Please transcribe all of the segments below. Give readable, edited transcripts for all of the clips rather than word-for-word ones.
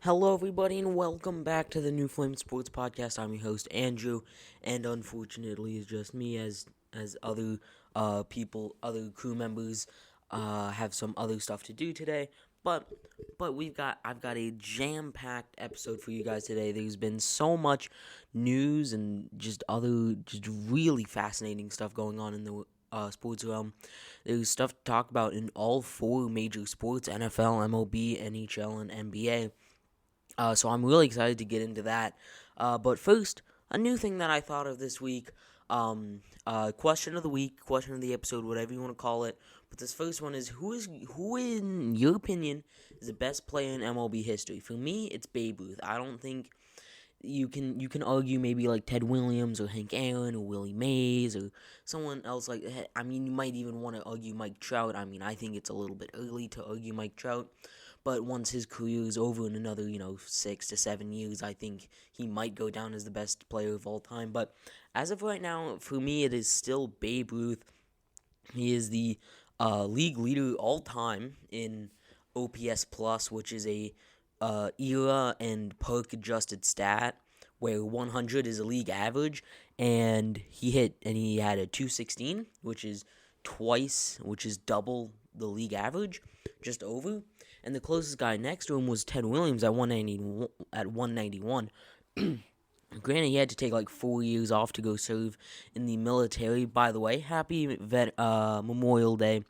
Hello, everybody, and welcome back to the New Flame Sports Podcast. I'm your host, Andrew, and unfortunately, it's just me as other other crew members, have some other stuff to do today. But I've got a jam-packed episode for you guys today. There's been so much news and just really fascinating stuff going on in the sports realm. There's stuff to talk about in all four major sports: NFL, MLB, NHL, and NBA. So I'm really excited to get into that. But first, a new thing that I thought of this week. Question of the week, question of the episode, whatever you want to call it. But this first one is who in your opinion is the best player in MLB history? For me, it's Babe Ruth. I don't think you can argue maybe like Ted Williams or Hank Aaron or Willie Mays or someone else like that. I mean, you might even want to argue Mike Trout. I mean, I think it's a little bit early to argue Mike Trout. But once his career is over in another, 6 to 7 years, I think he might go down as the best player of all time. But as of right now, for me, it is still Babe Ruth. He is the league leader all time in OPS plus, which is a era and perk adjusted stat where 100 is a league average, and he had a 216, which is double the league average, just over. And the closest guy next to him was Ted Williams at 191. Granted, he had to take like 4 years off to go serve in the military. By the way, happy Memorial Day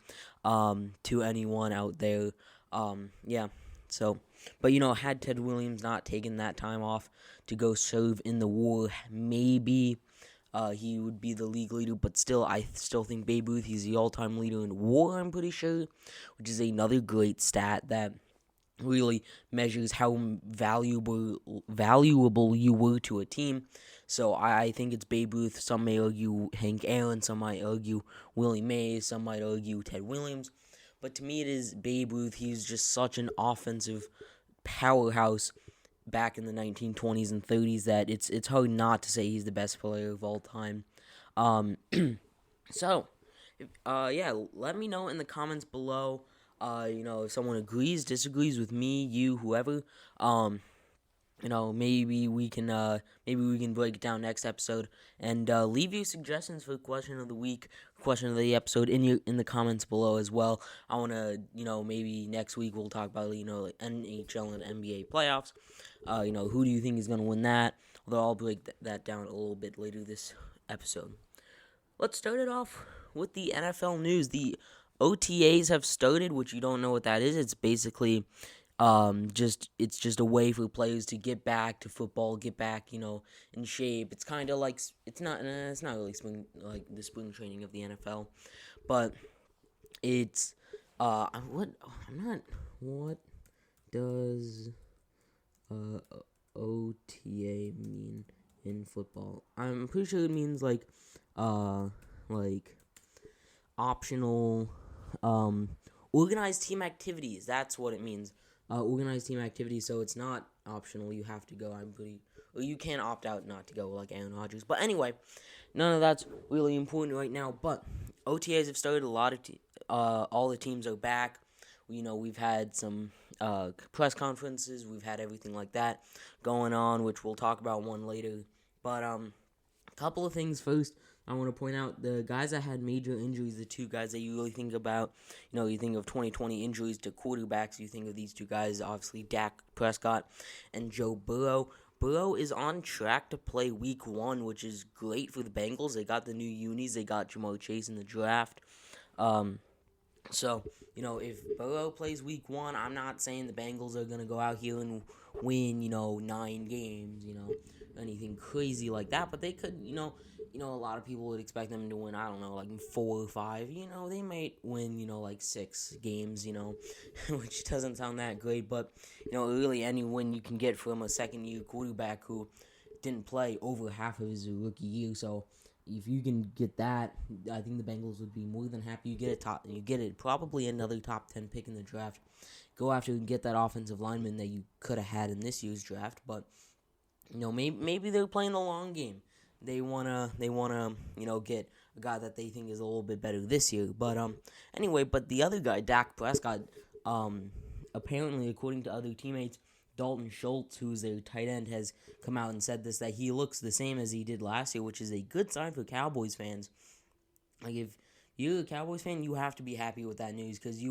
to anyone out there. Yeah. So, but had Ted Williams not taken that time off to go serve in the war, maybe he would be the league leader. But I still think Babe Ruth, he's the all-time leader in war, I'm pretty sure, which is another great stat that really measures how valuable you were to a team. So I think it's Babe Ruth. Some may argue Hank Aaron, some might argue Willie Mays, some might argue Ted Williams. But to me, it is Babe Ruth. He's just such an offensive powerhouse back in the 1920s and 30s that it's hard not to say he's the best player of all time. So, yeah, let me know in the comments below. If someone agrees, disagrees with me, you, whoever. Maybe we can break it down next episode, and leave your suggestions for the question of the week, question of the episode in the comments below as well. I want to, maybe next week we'll talk about, like NHL and NBA playoffs. Who do you think is going to win that? Although I'll break that down a little bit later this episode. Let's start it off with the NFL news. The OTAs have started, which you don't know what that is. It's basically just a way for players to get back to football, get back, in shape. It's kind of like it's not really the spring training of the NFL, but it's what does OTA mean in football? I'm pretty sure it means like optional organized team activities. That's what it means. Organized team activities. So it's not optional. You have to go. You can't opt out not to go, like Aaron Rodgers. But anyway, none of that's really important right now. But OTAs have started. A lot of all the teams are back. We've had some press conferences. We've had everything like that going on, which we'll talk about one later. But a couple of things first. I want to point out the guys that had major injuries, the two guys that you really think about. You think of 2020 injuries to quarterbacks. You think of these two guys, obviously Dak Prescott and Joe Burrow. Burrow is on track to play week 1, which is great for the Bengals. They got the new unis. They got Jamar Chase in the draft. So, if Burrow plays week 1, I'm not saying the Bengals are going to go out here and win, 9 games, anything crazy like that. But they could, a lot of people would expect them to win, I don't know, like 4 or 5. They might win, like 6 games, which doesn't sound that great. But, really any win you can get from a second-year quarterback who didn't play over half of his rookie year. So if you can get that, I think the Bengals would be more than happy. You get it probably another top 10 pick in the draft. Go after and get that offensive lineman that you could have had in this year's draft. But maybe they're playing the long game. They wanna get a guy that they think is a little bit better this year. But anyway, but the other guy, Dak Prescott, apparently according to other teammates, Dalton Schultz, who's their tight end, has come out and said this, that he looks the same as he did last year, which is a good sign for Cowboys fans. Like, if you're a Cowboys fan, you have to be happy with that news, because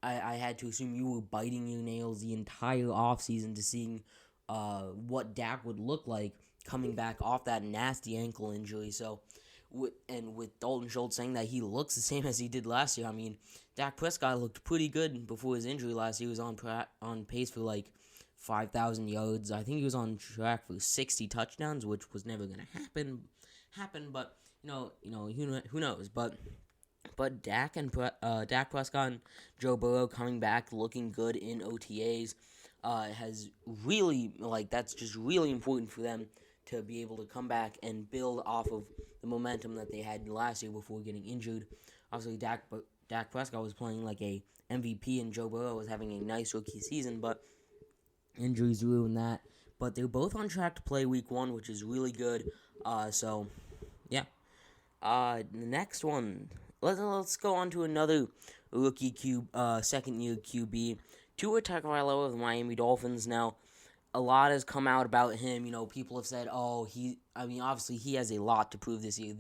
I had to assume you were biting your nails the entire offseason to seeing what Dak would look like coming back off that nasty ankle injury. So, with Dalton Schultz saying that he looks the same as he did last year, I mean, Dak Prescott looked pretty good before his injury last year. He was on pace for like 5,000 yards. I think he was on track for 60 touchdowns, which was never gonna happen. But who knows? But Dak Prescott and Joe Burrow coming back looking good in OTAs has really, that's just really important for them to be able to come back and build off of the momentum that they had last year before getting injured. Obviously, Dak Prescott was playing like a MVP, and Joe Burrow was having a nice rookie season, but injuries ruined that. But they're both on track to play Week 1, which is really good. So, yeah. The next one, let's go on to another rookie second-year QB. Tua Tagovailoa of the Miami Dolphins. Now, a lot has come out about him. People have said, obviously he has a lot to prove this year.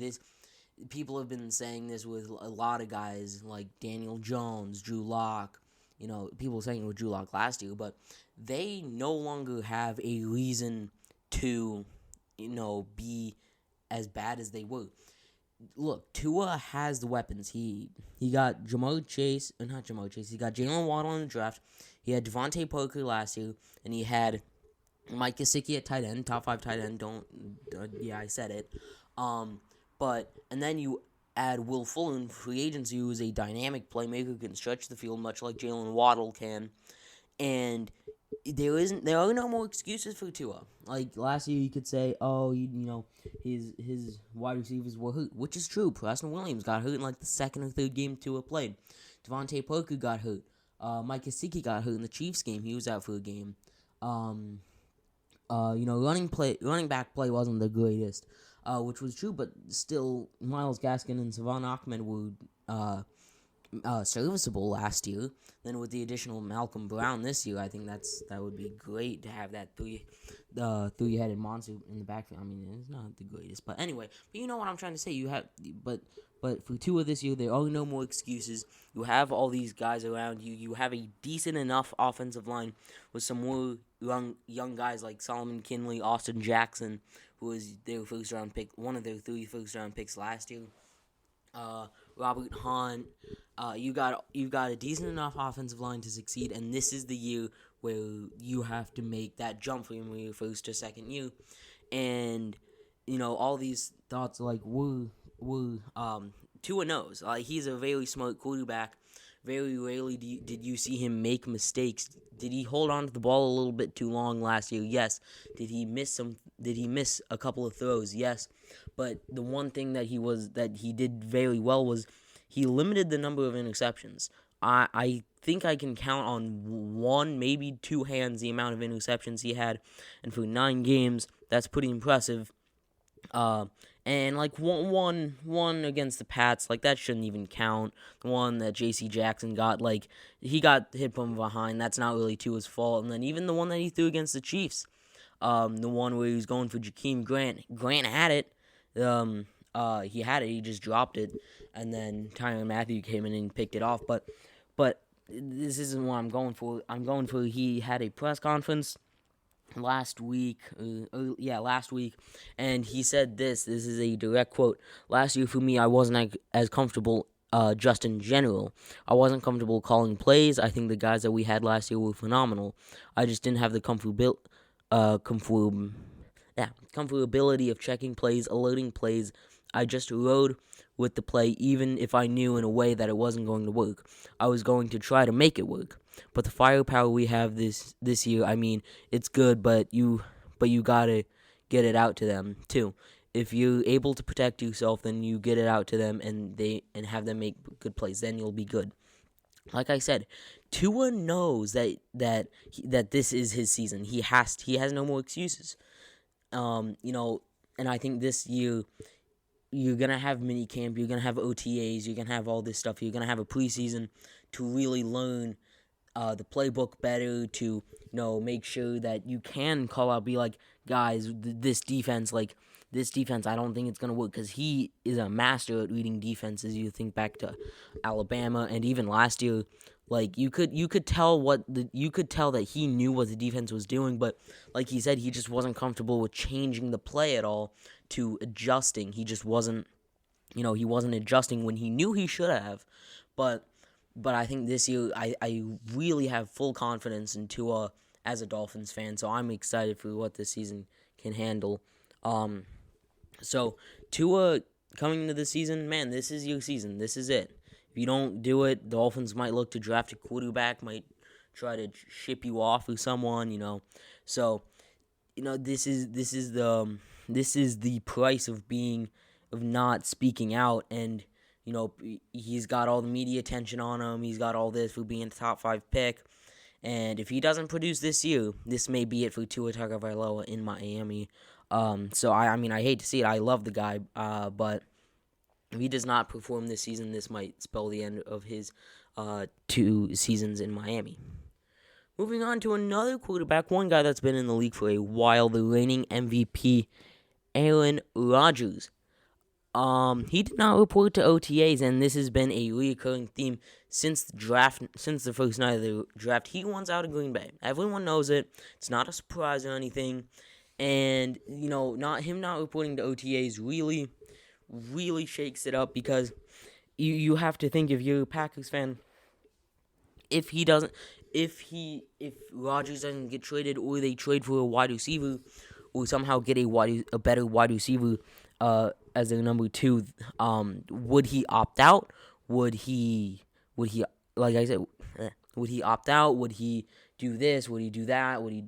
People have been saying this with a lot of guys like Daniel Jones, Drew Lock. People were saying it with Drew Lock last year, but they no longer have a reason to, be as bad as they were. Look, Tua has the weapons. He got He got Jalen Waddle in the draft. He had Devontae Parker last year, and he had Mike Gesicki at tight end, top 5 tight end. I said it. And then you add Will Fuller in free agency, who is a dynamic playmaker, can stretch the field much like Jalen Waddle can, and there are no more excuses for Tua. Like last year, you could say, his wide receivers were hurt, which is true. Preston Williams got hurt in like the second or third game Tua played. Devontae Parker got hurt. Mike Gesicki got hurt in the Chiefs game. He was out for a game. Running back play wasn't the greatest, which was true, but still, Myles Gaskin and Savon Ahmed were serviceable last year. Then with the additional Malcolm Brown this year, I think that would be great to have that three-headed monster in the backfield. I mean, it's not the greatest, but anyway. But you know what I'm trying to say. But for Tua this year, there are no more excuses. You have all these guys around you. You have a decent enough offensive line with some more young guys like Solomon Kinley, Austin Jackson, who was their first-round pick, one of their 3 first-round picks last year. Robert Hunt. You got a decent enough offensive line to succeed, and this is the year where you have to make that jump from your first to second year. And all these thoughts Tua knows. He's a very smart quarterback. Very rarely did you see him make mistakes. Did he hold on to the ball a little bit too long last year? Yes. Did he miss a couple of throws? Yes. But the one thing that he did very well was he limited the number of interceptions. I think I can count on 1, maybe 2 hands the amount of interceptions he had, and for 9 games, that's pretty impressive. And one against the Pats, that shouldn't even count. The one that J.C. Jackson got, he got hit from behind. That's not really Tua's fault. And then even the one that he threw against the Chiefs, the one where he was going for Jakeem Grant. Grant had it. He had it. He just dropped it, and then Tyrann Mathieu came in and picked it off. But this isn't what I'm going for. He had a press conference last week, and he said this is a direct quote: "Last year for me, I wasn't as comfortable just in general. I wasn't comfortable calling plays. I think the guys that we had last year were phenomenal. I just didn't have the comfortability of checking plays, alerting plays. I just rode with the play, even if I knew in a way that it wasn't going to work. I was going to try to make it work. But the firepower we have this year, I mean, it's good, but you gotta get it out to them too. If you're able to protect yourself, then you get it out to them, and have them make good plays. Then you'll be good." Like I said, Tua knows that this is his season. He has no more excuses. And I think this year you're going to have minicamp, you're going to have OTAs, you're going to have all this stuff. You're going to have a preseason to really learn the playbook better, to make sure that you can call out, be like, guys, this defense, I don't think it's gonna work, because he is a master at reading defenses. You think back to Alabama and even last year, like you could tell that he knew what the defense was doing, but like he said, he just wasn't comfortable with changing the play at all, to adjusting. He just wasn't, he wasn't adjusting when he knew he should have. But I think this year, I really have full confidence in Tua as a Dolphins fan, so I'm excited for what this season can handle. So Tua coming into this season, man, this is your season. This is it. If you don't do it, the Dolphins might look to draft a quarterback, might try to ship you off with someone. So this is the price of not speaking out. And he's got all the media attention on him. He's got all this for being a top 5 pick. And if he doesn't produce this year, this may be it for Tua Tagovailoa in Miami. So I hate to see it. I love the guy, but if he does not perform this season, this might spell the end of his 2 seasons in Miami. Moving on to another quarterback, one guy that's been in the league for a while, the reigning MVP, Aaron Rodgers. He did not report to OTAs, and this has been a recurring theme since the first night of the draft. He wants out of Green Bay. Everyone knows it. It's not a surprise or anything. And, not reporting to OTAs really shakes it up, because you have to think, if you're a Packers fan, if Rodgers doesn't get traded, or they trade for a wide receiver, or somehow get a better wide receiver as their number 2, would he opt out? Would he like I said, would he opt out? Would he do this? Would he do that? Would he,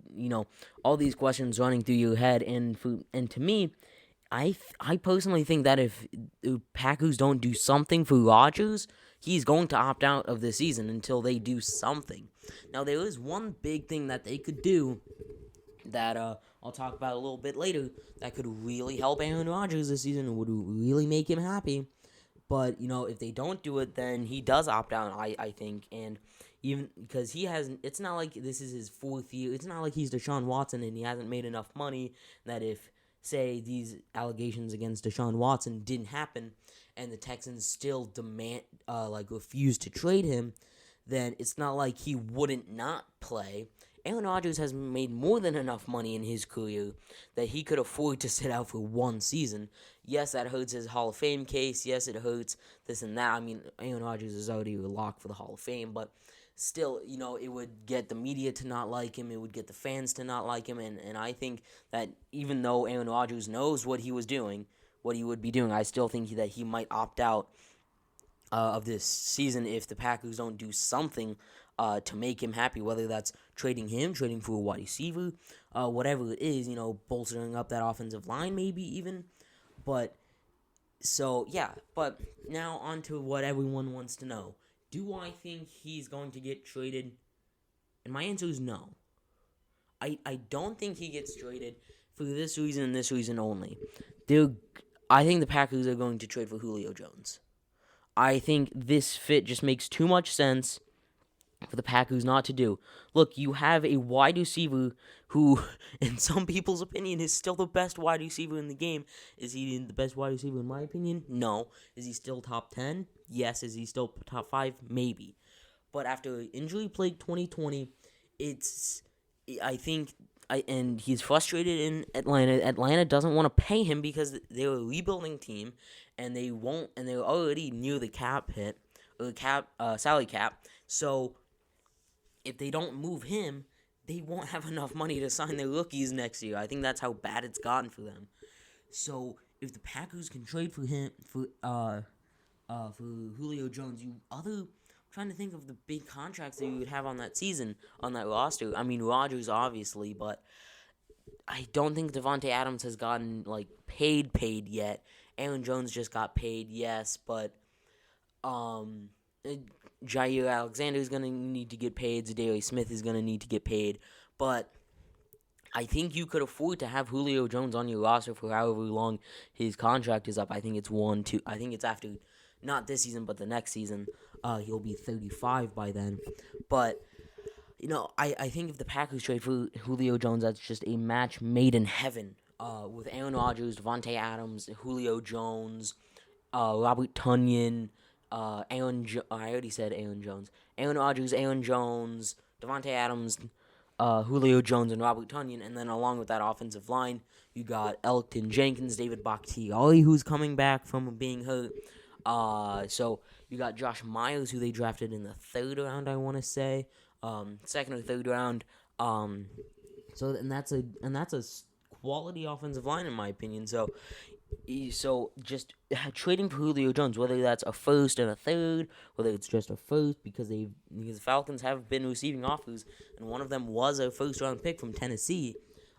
all these questions running through your head. And to me, I personally think that if the Packers don't do something for Rodgers, he's going to opt out of the season until they do something. Now, there is one big thing that they could do that I'll talk about a little bit later that could really help Aaron Rodgers this season and would really make him happy. But, if they don't do it, then he does opt out, I think. And even because it's not like this is his 4th year. It's not like he's Deshaun Watson and he hasn't made enough money that if, say, these allegations against Deshaun Watson didn't happen and the Texans still refuse to trade him, then it's not like he wouldn't not play. Aaron Rodgers has made more than enough money in his career that he could afford to sit out for 1 season. Yes, that hurts his Hall of Fame case. Yes, it hurts this and that. Aaron Rodgers is already a lock for the Hall of Fame, but still, it would get the media to not like him. It would get the fans to not like him. And I think that even though Aaron Rodgers knows what he would be doing, I still think that he might opt out of this season if the Packers don't do something to make him happy, whether that's trading for a wide receiver, whatever it is, bolstering up that offensive line maybe even. But now on to what everyone wants to know. Do I think he's going to get traded? And my answer is no. I don't think he gets traded for this reason and this reason only. I think the Packers are going to trade for Julio Jones. I think this fit just makes too much sense for the Packers not to do. Look, you have a wide receiver who, in some people's opinion, is still the best wide receiver in the game. Is he the best wide receiver in my opinion? No. Is he still top 10? Yes. Is he still top 5? Maybe. But after injury-plagued 2020, and he's frustrated in Atlanta. Atlanta doesn't want to pay him because they're a rebuilding team, and they're already near the cap hit, or salary cap. So if they don't move him, they won't have enough money to sign their rookies next year. I think that's how bad it's gotten for them. So if the Packers can trade for him for Julio Jones, I'm trying to think of the big contracts that you would have on that season, on that roster. Rodgers obviously, but I don't think Devontae Adams has gotten paid yet. Aaron Jones just got paid, yes, but Jair Alexander is going to need to get paid. Zadarius Smith is going to need to get paid. But I think you could afford to have Julio Jones on your roster for however long his contract is up. I think it's I think it's after, not this season, but the next season. He'll be 35 by then. But I think if the Packers trade for Julio Jones, that's just a match made in heaven. With Aaron Rodgers, Devontae Adams, Julio Jones, Robert Tonyan, I already said Aaron Jones. Aaron Rodgers, Aaron Jones, Devontae Adams, Julio Jones, and Robert Tonyan. And then along with that offensive line, you got Elton Jenkins, David Bakhtiari, who's coming back from being hurt. So you got Josh Myers, who they drafted in the third round, I want to say, second or third round. That's a quality offensive line in my opinion. So just trading for Julio Jones, whether that's a first and a third, whether it's just a first, because the Falcons have been receiving offers, and one of them was a first round pick from Tennessee.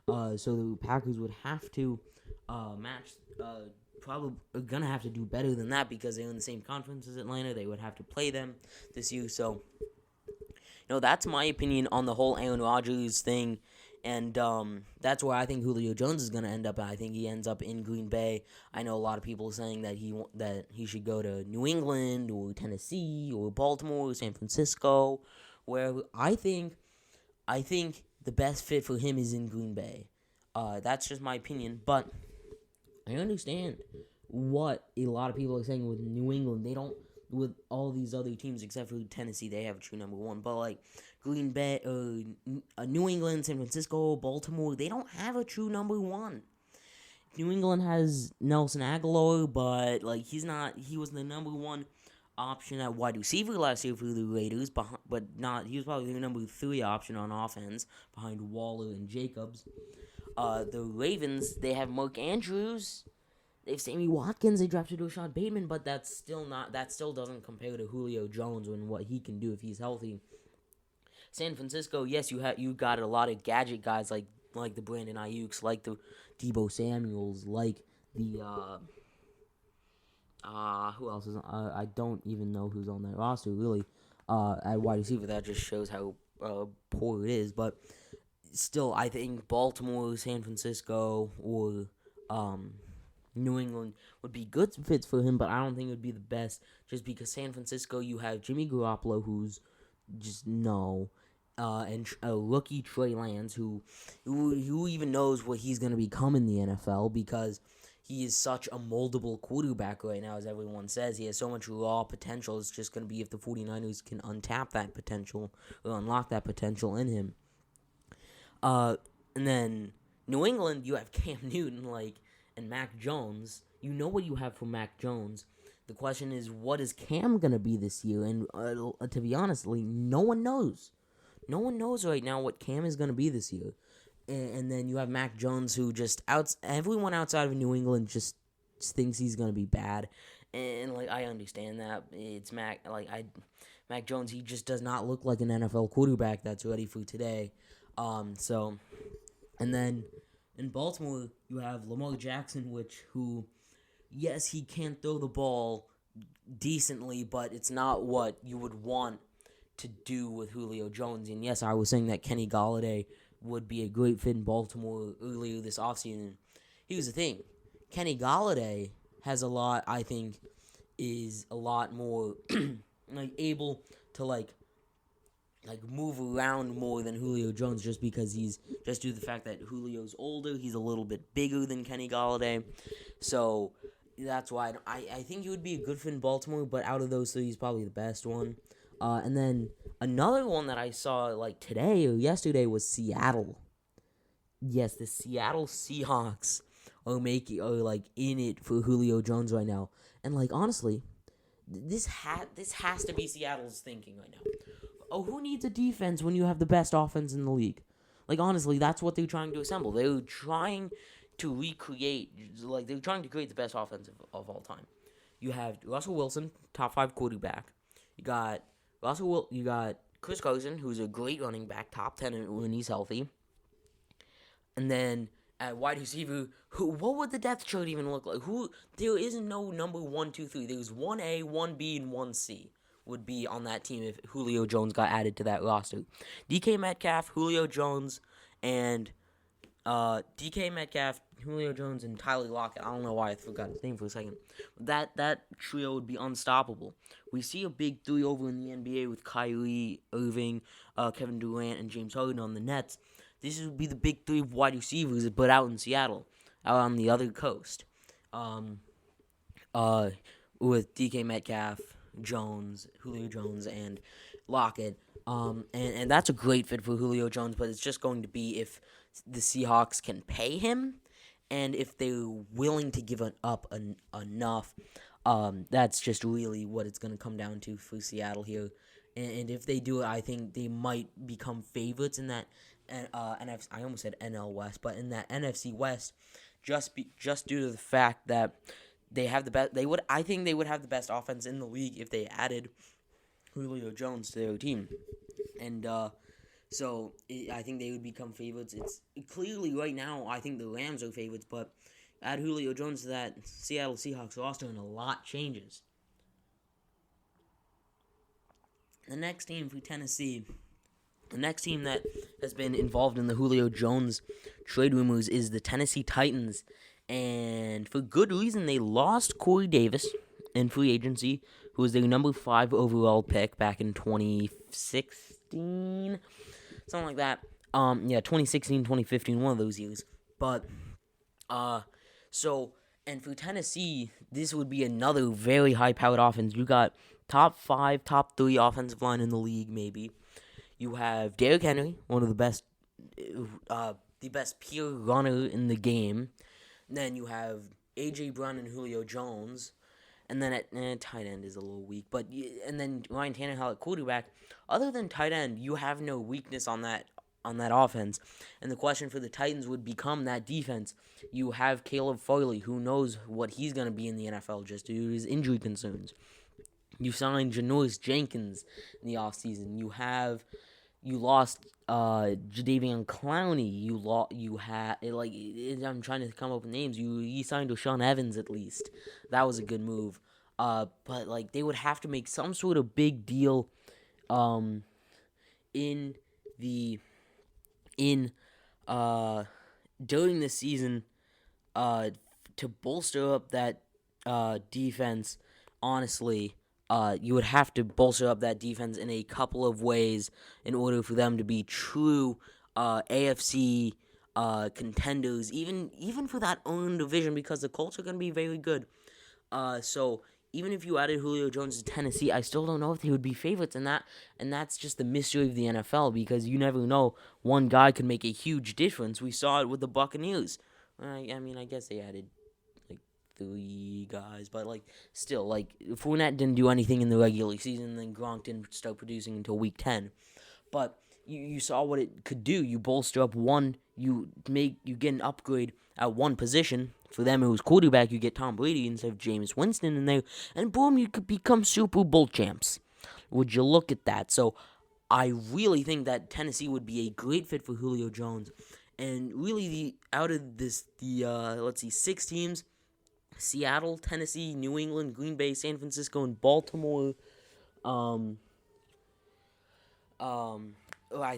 So the Packers would have to match. Probably gonna have to do better than that because they're in the same conference as Atlanta. They would have to play them this year. So, that's my opinion on the whole Aaron Rodgers thing. And that's where I think Julio Jones is going to end up. I think he ends up in Green Bay. I know a lot of people saying that he should go to New England or Tennessee or Baltimore or San Francisco, where I think the best fit for him is in Green Bay. That's just my opinion, but I understand what a lot of people are saying with New England. They don't, with all these other teams except for Tennessee, they have a true number one. But like Green Bay, New England, San Francisco, Baltimore, they don't have a true number one. New England has Nelson Aguilar, but like he was the number one option at wide receiver last year for the Raiders, he was probably the number 3 option on offense behind Waller and Jacobs. The Ravens, they have Mark Andrews, they have Sammy Watkins, they drafted Rashad Bateman, but that still doesn't compare to Julio Jones and what he can do if he's healthy. San Francisco, yes, you got a lot of gadget guys like the Brandon Ayuk's, like the Deebo Samuels, like the who else is I don't even know who's on that roster really at wide receiver. That just shows how poor it is, but still, I think Baltimore, San Francisco, or New England would be good fits for him, but I don't think it would be the best just because San Francisco, you have Jimmy Garoppolo, who's just and a rookie Trey Lance, who even knows what he's going to become in the NFL because he is such a moldable quarterback right now, as everyone says. He has so much raw potential. It's just going to be if the 49ers can untap that potential or unlock that potential in him. And then New England, you have Cam Newton, and Mac Jones. You know what you have from Mac Jones. The question is, what is Cam going to be this year? And to be honest, no one knows. No one knows right now what Cam is going to be this year. And then you have Mac Jones, who everyone outside of New England just thinks he's going to be bad. And, I understand that. It's Mac Jones, he just does not look like an NFL quarterback that's ready for today. And then in Baltimore, you have Lamar Jackson, who, yes, he can throw the ball decently, but it's not what you would want to do with Julio Jones. And yes, I was saying that Kenny Golladay would be a great fit in Baltimore earlier this offseason. Here's the thing. Kenny Golladay is a lot more able to move around more than Julio Jones, just because due to the fact that Julio's older, he's a little bit bigger than Kenny Golladay. So that's why I think he would be a good fit in Baltimore, but out of those 3, he's probably the best one. And then another one that I saw today or yesterday was Seattle. Yes, the Seattle Seahawks are in it for Julio Jones right now. And honestly, this has to be Seattle's thinking right now. Oh, who needs a defense when you have the best offense in the league? Honestly, that's what they're trying to assemble. They're trying to recreate, they're trying to create the best offense of all time. You have Russell Wilson, top 5 quarterback. You got you got Chris Carson, who's a great running back, top 10 when he's healthy. And then at wide receiver, what would the depth chart even look like? There isn't no number 1, 2, 3. There's 1A, 1B, and 1C would be on that team if Julio Jones got added to that roster. DK Metcalf, Julio Jones, and DK Metcalf, Julio Jones, and Tyler Lockett. I don't know why I forgot his name for a second. That trio would be unstoppable. We see a big three over in the NBA with Kyrie Irving, Kevin Durant, and James Harden on the Nets. This would be the big three of wide receivers, but out in Seattle, out on the other coast. Um, with DK Metcalf, Julio Jones, and Lockett. And that's a great fit for Julio Jones, but it's just going to be if the Seahawks can pay him and if they're willing to give up enough. That's just really what it's going to come down to for Seattle here. And if they do it, I think they might become favorites in that. NFC, I almost said NL West, but in that NFC West, just due to the fact that they have the best. I think they would have the best offense in the league if they added Julio Jones to their team, and I think they would become favorites. It's clearly right now. I think the Rams are favorites, but add Julio Jones to that Seattle Seahawks roster, and a lot changes. The next team for Tennessee. The next team that has been involved in the Julio Jones trade rumors is the Tennessee Titans. And for good reason, they lost Corey Davis in free agency, who was their number 5 overall pick back in 2016. Something like that. 2016, 2015, one of those years. But, and for Tennessee, this would be another very high-powered offense. You got top 5, top 3 offensive line in the league, maybe. You have Derrick Henry, one of the best pure runner in the game. And then you have A.J. Brown and Julio Jones. And then at tight end is a little weak. And then Ryan Tannehill at quarterback. Other than tight end, you have no weakness on that offense. And the question for the Titans would become that defense. You have Caleb Farley, who knows what he's going to be in the NFL just due to his injury concerns. You signed Janoris Jenkins in the offseason. You lost Jadeveon Clowney. I'm trying to come up with names. You signed O'Shawn Evans at least. That was a good move. But they would have to make some sort of big deal during the season to bolster up that defense. Honestly, you would have to bolster up that defense in a couple of ways in order for them to be true AFC contenders, even for that own division, because the Colts are going to be very good. So even if you added Julio Jones to Tennessee, I still don't know if they would be favorites in that, and that's just the mystery of the NFL, because you never know. One guy could make a huge difference. We saw it with the Buccaneers. I guess they added 3 guys, but still, Fournette didn't do anything in the regular season, and then Gronk didn't start producing until week 10. But you saw what it could do. You bolster up one, you get an upgrade at one position. For them, it was quarterback. You get Tom Brady instead of Jameis Winston in there, and boom, you could become Super Bowl champs. Would you look at that? So I really think that Tennessee would be a great fit for Julio Jones, and really out of this, 6 teams. Seattle, Tennessee, New England, Green Bay, San Francisco, and Baltimore, I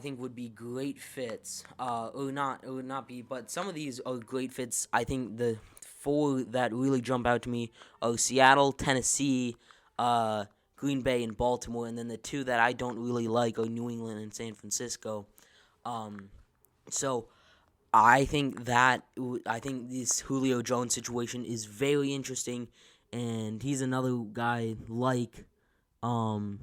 think would be great fits. Or not be, but some of these are great fits. I think the 4 that really jump out to me are Seattle, Tennessee, Green Bay, and Baltimore, and then the 2 that I don't really like are New England and San Francisco. So I think this Julio Jones situation is very interesting, and he's another guy like Aaron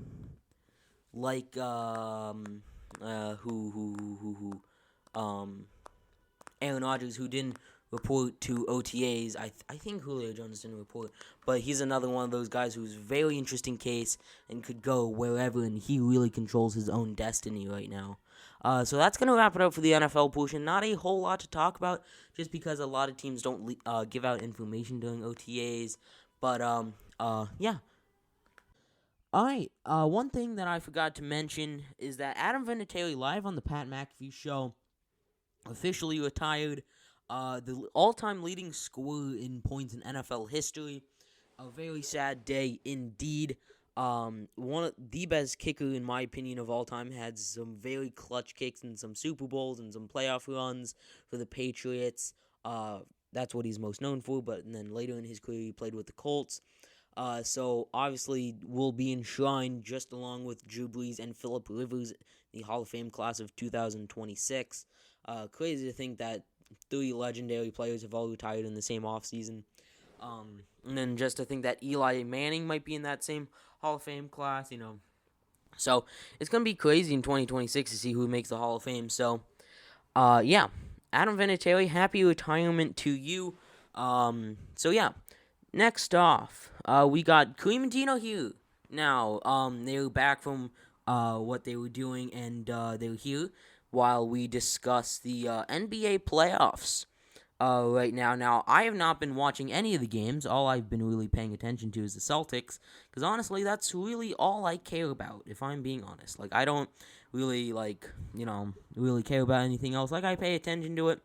Rodgers, who didn't report to OTAs. I think Julio Jones didn't report, but he's another one of those guys who's very interesting case and could go wherever, and he really controls his own destiny right now. So that's going to wrap it up for the NFL portion. Not a whole lot to talk about, just because a lot of teams don't give out information during OTAs. But, yeah. Alright, one thing that I forgot to mention is that Adam Vinatieri, live on the Pat McAfee show, officially retired. The all-time leading scorer in points in NFL history. A very sad day indeed. One of the best kicker in my opinion of all time, had some very clutch kicks in some Super Bowls and some playoff runs for the Patriots. That's what he's most known for. But then later in his career, he played with the Colts. So obviously will be enshrined just along with Drew Brees and Phillip Rivers, the Hall of Fame class of 2026. Crazy to think that three legendary players have all retired in the same offseason. And then just to think that Eli Manning might be in that same Hall of Fame class, So it's going to be crazy in 2026 to see who makes the Hall of Fame. So, yeah. Adam Vinatieri, happy retirement to you. So, yeah. Next off, we got Kareem and Dino here. Now, they were back from what they were doing, and they were here while we discuss the NBA playoffs right now. Now, I have not been watching any of the games. All I've been really paying attention to is the Celtics, because honestly, that's really all I care about, if I'm being honest. Like, I don't really, really care about anything else. Like, I pay attention to it,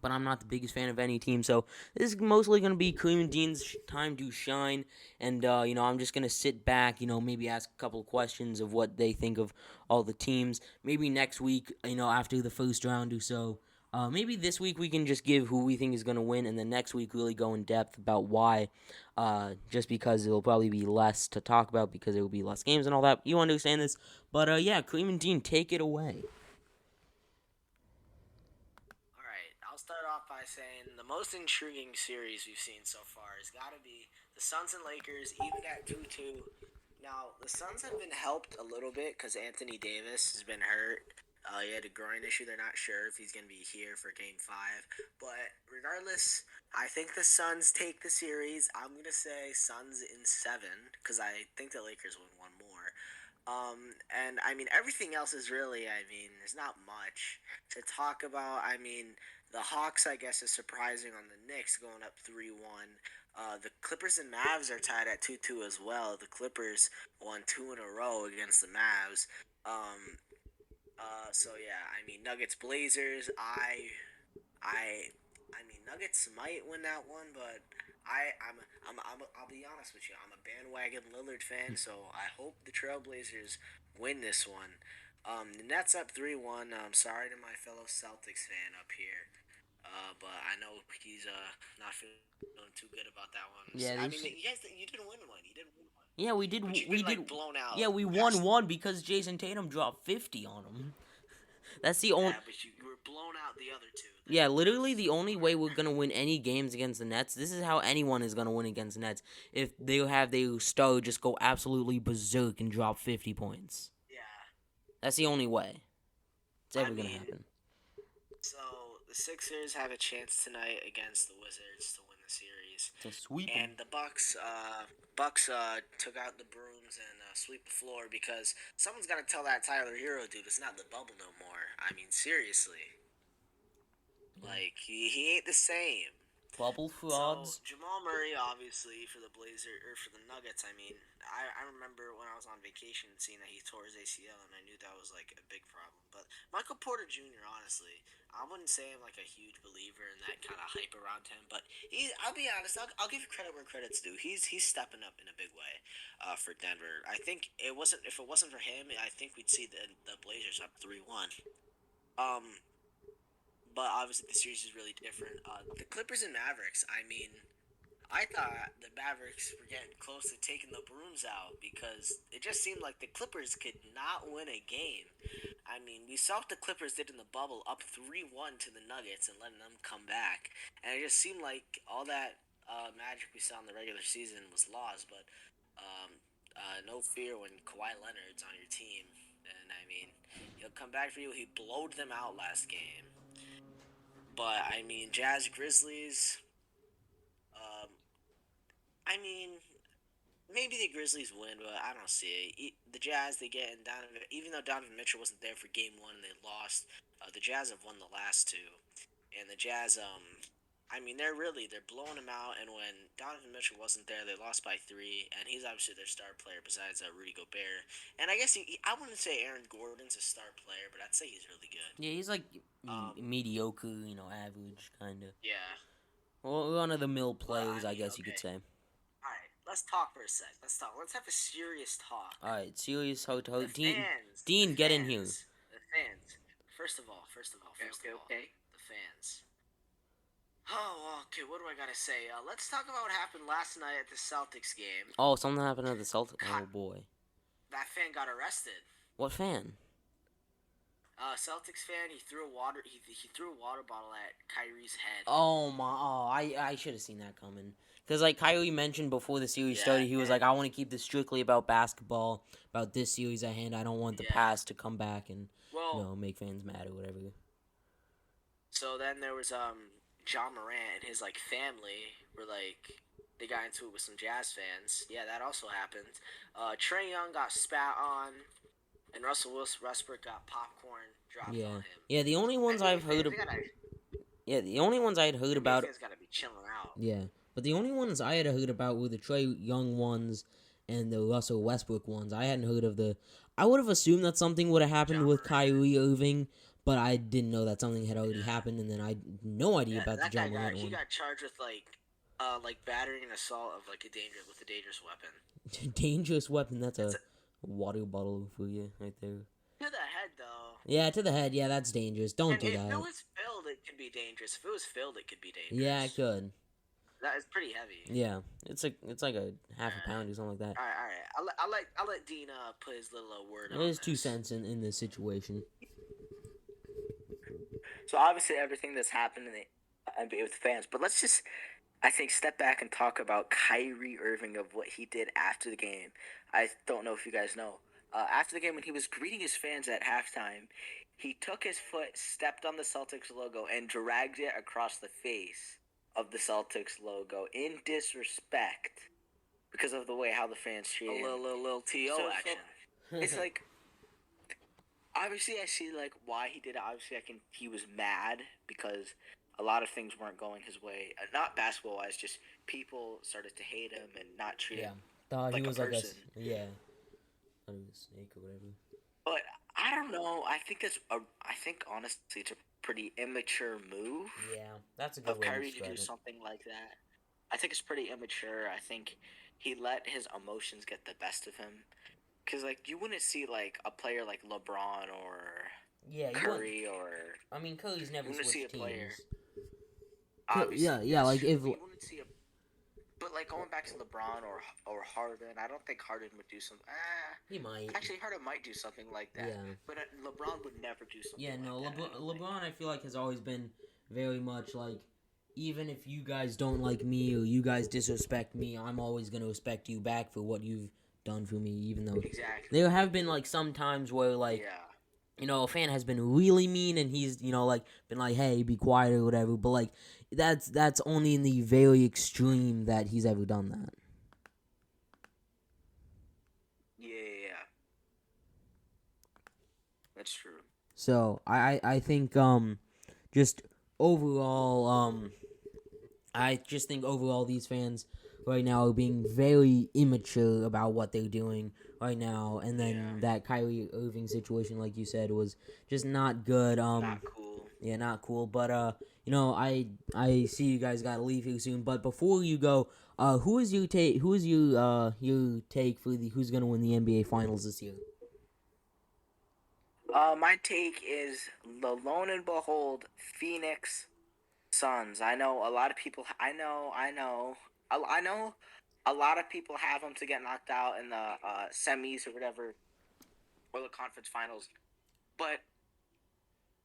but I'm not the biggest fan of any team. So this is mostly going to be Kareem and Dean's time to shine. And, I'm just going to sit back, maybe ask a couple of questions of what they think of all the teams. Maybe next week, after the first round or so. Maybe this week we can just give who we think is going to win, and then next week really go in depth about why, just because it'll probably be less to talk about because there will be less games and all that. You understand this? But, yeah, Kareem and Dean, take it away. I'll start off by saying the most intriguing series we've seen so far has got to be the Suns and Lakers, even at 2-2. Now, the Suns have been helped a little bit because Anthony Davis has been hurt. He had a groin issue. They're not sure if he's going to be here for Game 5. But regardless, I think the Suns take the series. I'm going to say Suns in 7 because I think the Lakers win one more. And I mean, everything else is really, there's not much to talk about. I mean, the Hawks, I guess, is surprising on the Knicks going up 3-1. The Clippers and Mavs are tied at 2-2 as well. The Clippers won 2 in a row against the Mavs. Um, so yeah, Nuggets Blazers. I mean, Nuggets might win that one, but I'll be honest with you. I'm a bandwagon Lillard fan, so I hope the Trailblazers win this one. The Nets up 3-1. Sorry to my fellow Celtics fan up here, but I know he's not feeling too good about that one. Yeah, You didn't win one. You didn't win one. Yeah, we did. But you've We been did. blown out. Yeah, we won one because Jason Tatum dropped 50 on him. That's the only. Yeah, but you were blown out the other two. Yeah, literally the only way we're gonna win any games against the Nets. This is how anyone is gonna win against the Nets if they have their star just go absolutely berserk and drop 50 points. Yeah. That's the only way it's ever gonna happen. So the Sixers have a chance tonight against the Wizards to win the series. To sweep and the Bucks took out the brooms and sweep the floor because someone's got to tell that Tyler Hero dude it's not the bubble no more. I mean, seriously. Like, he ain't the same. Bubble frauds. So, Jamal Murray, obviously, for the for the Nuggets, I remember when I was on vacation seeing that he tore his ACL, and I knew that was, like, a big problem. But Michael Porter Jr., honestly, I wouldn't say I'm, like, a huge believer in that kind of hype around him. But I'll be honest, I'll give credit where credit's due. He's stepping up in a big way for Denver. I think if it wasn't for him, I think we'd see the Blazers up 3-1. But obviously the series is really different. The Clippers and Mavericks, I thought the Mavericks were getting close to taking the brooms out because it just seemed like the Clippers could not win a game. We saw what the Clippers did in the bubble, up 3-1 to the Nuggets and letting them come back. And it just seemed like all that magic we saw in the regular season was lost. But no fear when Kawhi Leonard's on your team. And, he'll come back for you. He blowed them out last game. But, Jazz Grizzlies, maybe the Grizzlies win, but I don't see it. The Jazz, they get in Donovan, even though Donovan Mitchell wasn't there for Game 1 and they lost, the Jazz have won the last two. And the Jazz, they're blowing them out, and when Donovan Mitchell wasn't there, they lost by 3, and he's obviously their star player besides Rudy Gobert. And I guess I wouldn't say Aaron Gordon's a star player, but I'd say he's really good. Yeah, he's like mediocre, average kind of. Yeah. Well, one of the mill players, I guess you could say. Alright, let's talk for a sec. Let's talk. Let's have a serious talk. All right, serious hotel. The fans. Dean, get in here. The fans. First of all. Okay. The fans. Oh, okay. What do I gotta say? Let's talk about what happened last night at the Celtics game. Oh, something happened at the Celtics. Oh boy. That fan got arrested. What fan? Celtics fan. He threw a water. He threw a water bottle at Kyrie's head. Oh my! Oh, I should have seen that coming. Because like Kyrie mentioned before the series started, he was like, "I want to keep this strictly about basketball, about this series at hand. I don't want the past to come back and make fans mad or whatever." So then there was John Morant and his like family were like they got into it with some Jazz fans. Yeah, that also happened. Trae Young got spat on, and Russell Westbrook got popcorn dropped on him. Yeah, the only ones I've heard of. Yeah, the only ones I had heard about. Fans gotta be chilling out. Yeah, but the only ones I had heard about were the Trae Young ones and the Russell Westbrook ones. I hadn't heard of the. I would have assumed that something would have happened with Kyrie Irving, but I didn't know that something had already happened, and then I had no idea about the John Morant one. He got charged with like battery and assault of like a dangerous weapon. Dangerous weapon. That's a water bottle for you right there. To the head, though. Yeah, to the head. Yeah, that's dangerous. Don't do that. If it was filled, it could be dangerous. If it was filled, it could be dangerous. Yeah, it could. That is pretty heavy. Yeah, it's like a half a pound or something like that. All right. I'll let Dean put his little word on There's this. 2 cents in this situation. So obviously everything that's happened in the NBA with fans, but let's just, I think, step back and talk about Kyrie Irving of what he did after the game. I don't know if you guys know. After the game, when he was greeting his fans at halftime, he took his foot, stepped on the Celtics logo, and dragged it across the face of the Celtics logo in disrespect because of the way how the fans treated him. A little TO action. It's like, obviously I see like why he did it. Obviously he was mad because a lot of things weren't going his way. Not basketball wise, just people started to hate him and not treat him like he was a person. Like a snake or whatever. But I don't know. I think honestly it's a pretty immature move. Yeah, that's a good way Kyrie to do something like that. I think it's pretty immature. I think he let his emotions get the best of him. Because, like, you wouldn't see, like, a player like LeBron or Curry or... I mean, Curry's never switched see a teams. Player. Like, if... You wouldn't see a... But, like, going back to LeBron or Harden, I don't think Harden would do something... he might. Actually, Harden might do something like that. Yeah. But LeBron would never do something like that. LeBron, I feel like, has always been very much, like... Even if you guys don't like me or you guys disrespect me, I'm always going to respect you back for what you've done for me, even though there have been like some times where like a fan has been really mean and he's like been like, hey, be quiet or whatever, but like that's only in the very extreme that he's ever done that. That's true. So I think just overall I just think overall these fans right now are being very immature about what they're doing right now, and then that Kyrie Irving situation, like you said, was just not good. Not cool. Yeah, not cool. But I see you guys gotta leave here soon. But before you go, who is your take? Who is your take for who's gonna win the NBA Finals this year? My take is the lone and behold Phoenix Suns. I know a lot of people. I know a lot of people have them to get knocked out in the semis or whatever, or the conference finals. But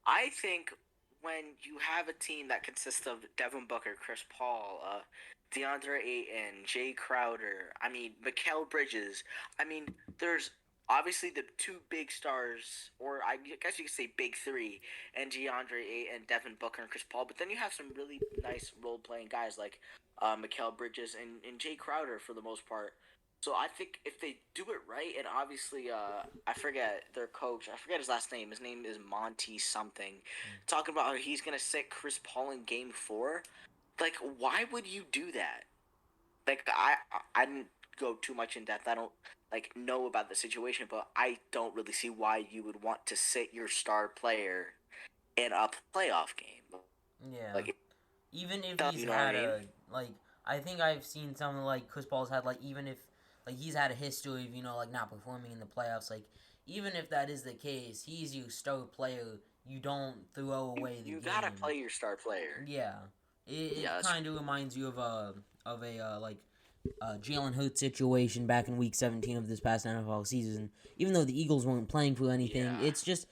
I think when you have a team that consists of Devin Booker, Chris Paul, DeAndre Ayton, Jay Crowder, Mikal Bridges, there's obviously the 2 big stars, or I guess you could say big 3, and DeAndre Ayton, Devin Booker, and Chris Paul. But then you have some really nice role-playing guys like Mikal Bridges and Jay Crowder for the most part. So I think if they do it right, and obviously I forget their coach. I forget his last name. His name is Monty something. Talking about how he's going to sit Chris Paul in Game 4. Like, why would you do that? Like, I didn't go too much in depth. I don't know about the situation, but I don't really see why you would want to sit your star player in a playoff game. Yeah. Even if he's had I think I've seen something like Chris Paul's had, like, even if, like, he's had a history of, like, not performing in the playoffs, like, even if that is the case, he's your star player. You don't throw away the You game. gotta play your star player. Yeah. It Yeah, kind of reminds you of Jalen Hurts situation back in Week 17 of this past NFL season. Even though the Eagles weren't playing for anything, yeah. it's just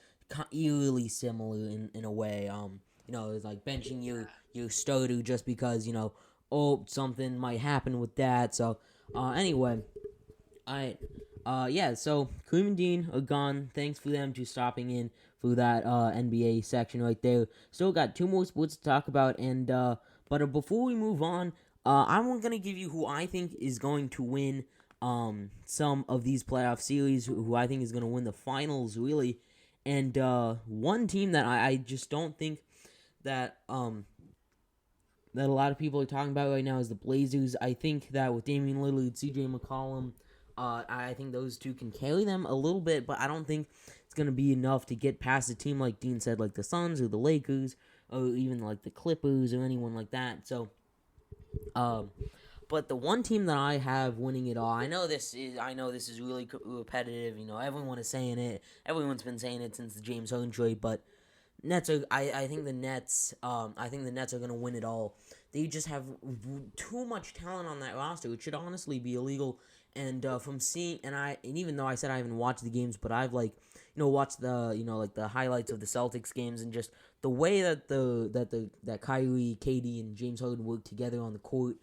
eerily similar in a way. It's like benching your starter just because something might happen with that. So, anyway, so Kareem and Dean are gone. Thanks for them to stopping in for that NBA section right there. Still got two more sports to talk about, and but before we move on, I'm gonna give you who I think is going to win some of these playoff series, who I think is gonna win the finals, really, and one team that I just don't think that that a lot of people are talking about right now is the Blazers. I think that with Damian Lillard, CJ McCollum, I think those two can carry them a little bit, but I don't think it's going to be enough to get past a team like Dean said, like the Suns or the Lakers, or even like the Clippers or anyone like that. So, but the one team that I have winning it all, I know this is really repetitive. Everyone is saying it. Everyone's been saying it since the James Harden trade, but Nets are. I think the Nets. I think the Nets are gonna win it all. They just have too much talent on that roster. It should honestly be illegal. And from seeing, and even though I said I haven't watched the games, but I've watched the like the highlights of the Celtics games, and just the way that that Kyrie, KD, and James Harden work together on the court.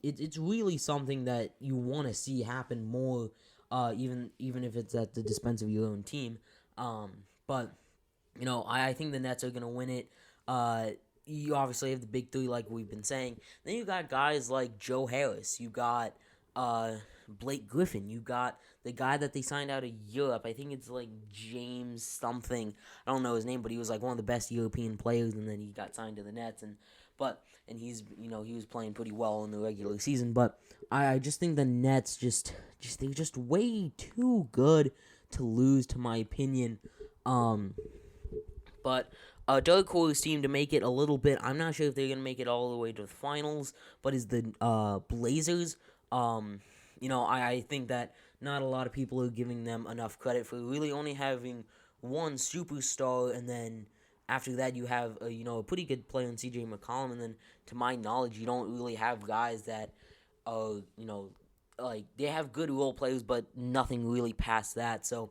It's really something that you want to see happen more. Even if it's at the expense of your own team. But I think the Nets are going to win it. You obviously have the big three, like we've been saying. Then you got guys like Joe Harris. You got Blake Griffin. You got the guy that they signed out of Europe. I think it's like James something. I don't know his name, but he was like one of the best European players, and then he got signed to the Nets. And he's he was playing pretty well in the regular season. But I just think the Nets they're just way too good to lose, to my opinion. But dark horse team to make it a little bit. I'm not sure if they're gonna make it all the way to the finals, but is the Blazers. I think that not a lot of people are giving them enough credit for really only having one superstar, and then after that you have a pretty good player in CJ McCollum, and then to my knowledge you don't really have guys that like they have good role players, but nothing really past that. So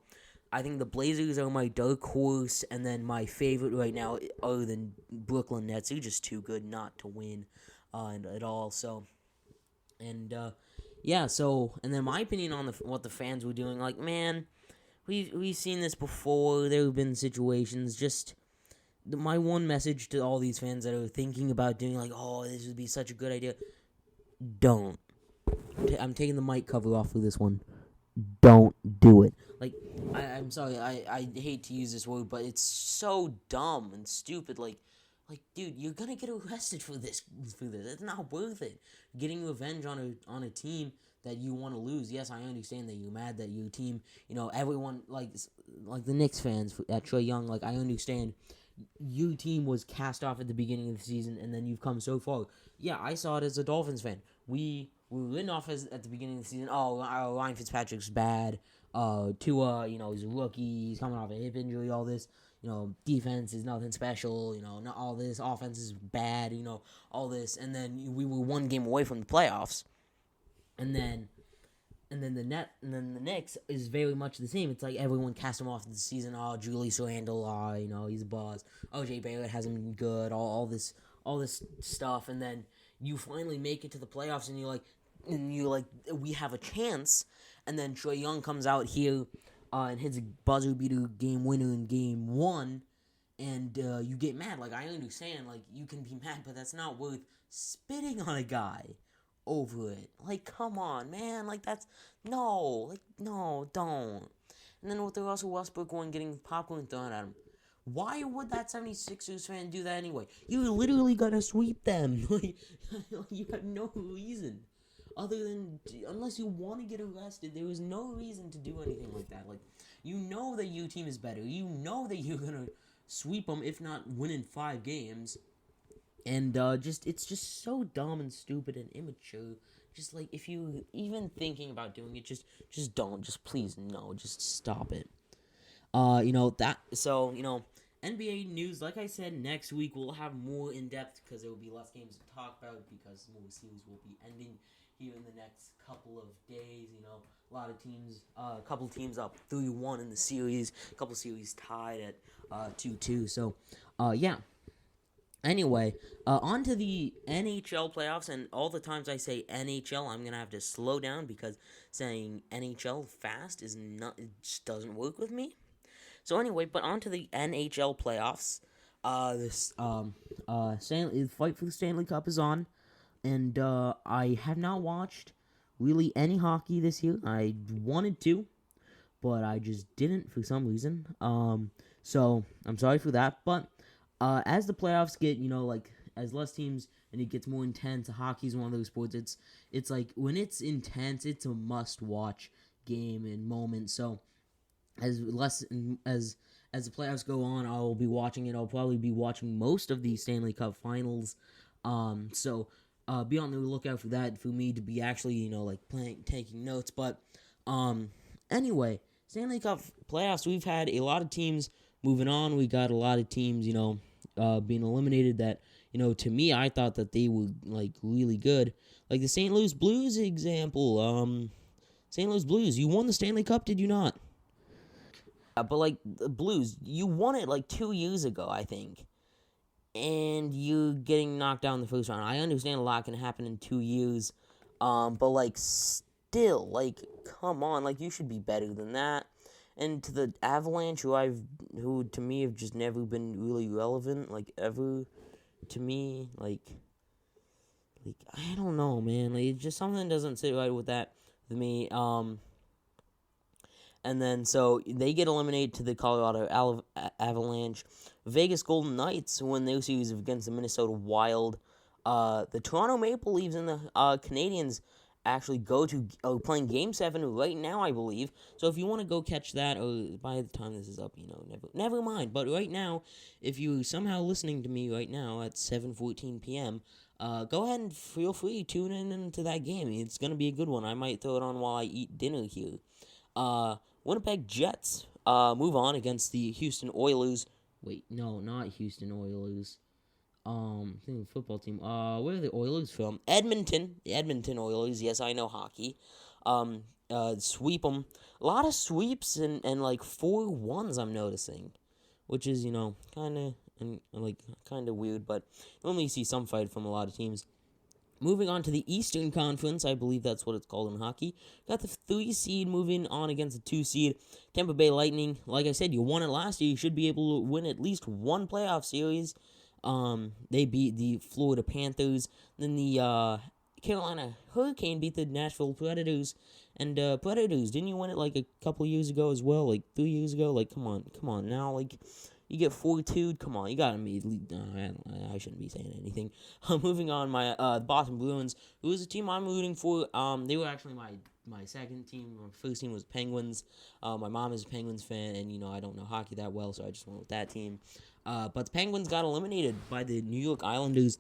I think the Blazers are my dark horse, and then my favorite right now, other than Brooklyn Nets, they're just too good not to win at all. So, and and then my opinion on what the fans were doing, like, man, we've seen this before. There have been situations. Just my one message to all these fans that are thinking about doing, like, oh, this would be such a good idea. Don't. I'm taking the mic cover off for this one. Don't do it. Like, I'm sorry, I hate to use this word, but it's so dumb and stupid. Like, dude, you're gonna get arrested for this. It's not worth it. Getting revenge on a team that you want to lose. Yes, I understand that you're mad that your team, everyone, like the Knicks fans at Trae Young, like, I understand your team was cast off at the beginning of the season, and then you've come so far. Yeah, I saw it as a Dolphins fan. We were written off at the beginning of the season. Oh, Ryan Fitzpatrick's bad. Tua, he's a rookie. He's coming off a hip injury. All this, defense is nothing special. Not all this. Offense is bad. All this, and then we were one game away from the playoffs, and then the Knicks is very much the same. It's like everyone cast him off the season. Oh, Julius Randle, he's a buzz. OJ Barrett hasn't been good. All this stuff, and then you finally make it to the playoffs, and you're like, we have a chance, and then Trae Young comes out here and hits a buzzer beater game winner in game one, and you get mad. Like, I understand, like, you can be mad, but that's not worth spitting on a guy over it. Like, come on, man. Like, no, don't. And then with the Russell Westbrook one getting popcorn thrown at him, why would that 76ers fan do that anyway? You literally gotta sweep them. Like, you had no reason. Other than, unless you want to get arrested, there was no reason to do anything like that. Like, that your team is better. That you're gonna sweep them, if not win in 5 games. And it's just so dumb and stupid and immature. Just like if you even thinking about doing it, just don't. Just please no. Just stop it. That. So NBA news. Like I said, next week we'll have more in depth because there will be less games to talk about because more series will be ending here in the next couple of days. A lot of teams, a couple teams up 3-1 in the series, a couple series tied at 2-2. So, yeah. Anyway, on to the NHL playoffs, and all the times I say NHL, I'm gonna have to slow down because saying NHL fast is not, it just doesn't work with me. So anyway, but on to the NHL playoffs. This fight for the Stanley Cup is on, and I have not watched really any hockey this year. I wanted to, but I just didn't for some reason. So I'm sorry for that. But as the playoffs get, as less teams and it gets more intense, hockey is one of those sports. It's like when it's intense, it's a must-watch game and moment. So as less as the playoffs go on, I will be watching it. I'll probably be watching most of the Stanley Cup Finals. So be on the lookout for that. For me to be actually, taking notes. But anyway, Stanley Cup playoffs. We've had a lot of teams moving on. We got a lot of teams, being eliminated. That to me, I thought that they were really good. Like the St. Louis Blues example. St. Louis Blues, you won the Stanley Cup, did you not? But the Blues, you won it 2 years ago, I think, and you're getting knocked out in the first round. I understand a lot can happen in 2 years, but still, come on, you should be better than that. And to the Avalanche, who to me have just never been really relevant, ever, to me, I don't know, man, just something doesn't sit right with that with me. And then, so they get eliminated to the Colorado Avalanche. Vegas Golden Knights win their series against the Minnesota Wild. The Toronto Maple Leafs and the Canadiens actually go to playing Game 7 right now, I believe. So if you want to go catch that, or by the time this is up, never mind. But right now, if you're somehow listening to me right now at 7:14 p.m., go ahead and feel free to tune into that game. It's going to be a good one. I might throw it on while I eat dinner here. Winnipeg Jets move on against the Houston Oilers. Wait, no, not Houston Oilers. I think the football team. Where are the Oilers from? Edmonton. The Edmonton Oilers. Yes, I know hockey. Sweep them. A lot of sweeps and 4-1s I'm noticing, which is kind of weird, but normally you see some fight from a lot of teams. Moving on to the Eastern Conference, I believe that's what it's called in hockey. Got the 3 seed moving on against the 2 seed. Tampa Bay Lightning. Like I said, you won it last year. You should be able to win at least one playoff series. They beat the Florida Panthers. Then the Carolina Hurricane beat the Nashville Predators. And Predators, didn't you win it a couple years ago as well? 3 years ago? Come on now. You get 4-2. Come on, you gotta be. I shouldn't be saying anything. Moving on, my Boston Bruins, who is a team I'm rooting for. They were actually my second team. My first team was Penguins. My mom is a Penguins fan, and I don't know hockey that well, so I just went with that team. But the Penguins got eliminated by the New York Islanders,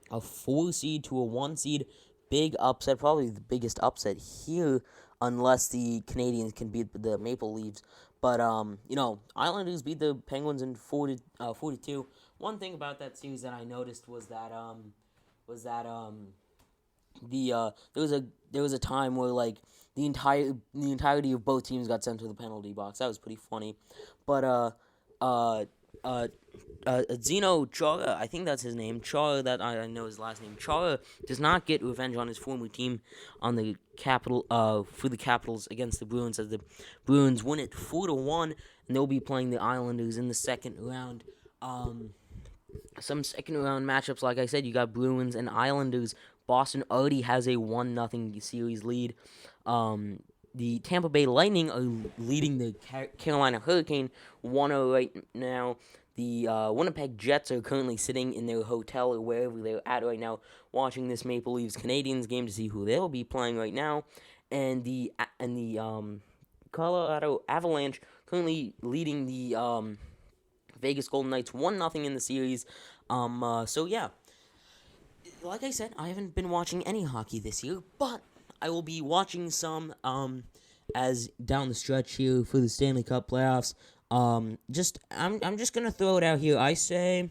a 4 seed to a 1 seed. Big upset, probably the biggest upset here, unless the Canadiens can beat the Maple Leafs. But Islanders beat the Penguins in 4-2. One thing about that series that I noticed was that there was a time where the entirety of both teams got sent to the penalty box. That was pretty funny. But Zeno Chara, I think that's his name. Chara, that I know his last name. Chara does not get revenge on his former team on the for the Capitals against the Bruins, as the Bruins win it 4-1, and they'll be playing the Islanders in the second round. Some second round matchups, like I said, you got Bruins and Islanders. Boston already has a 1-0 series lead. The Tampa Bay Lightning are leading the Carolina Hurricane 1-0 right now. The Winnipeg Jets are currently sitting in their hotel or wherever they're at right now, watching this Maple Leafs Canadiens game to see who they'll be playing right now. And the Colorado Avalanche currently leading the Vegas Golden Knights 1-0 in the series. So yeah. like I said, I haven't been watching any hockey this year, but I will be watching some as down the stretch here for the Stanley Cup playoffs. I'm just gonna throw it out here. I say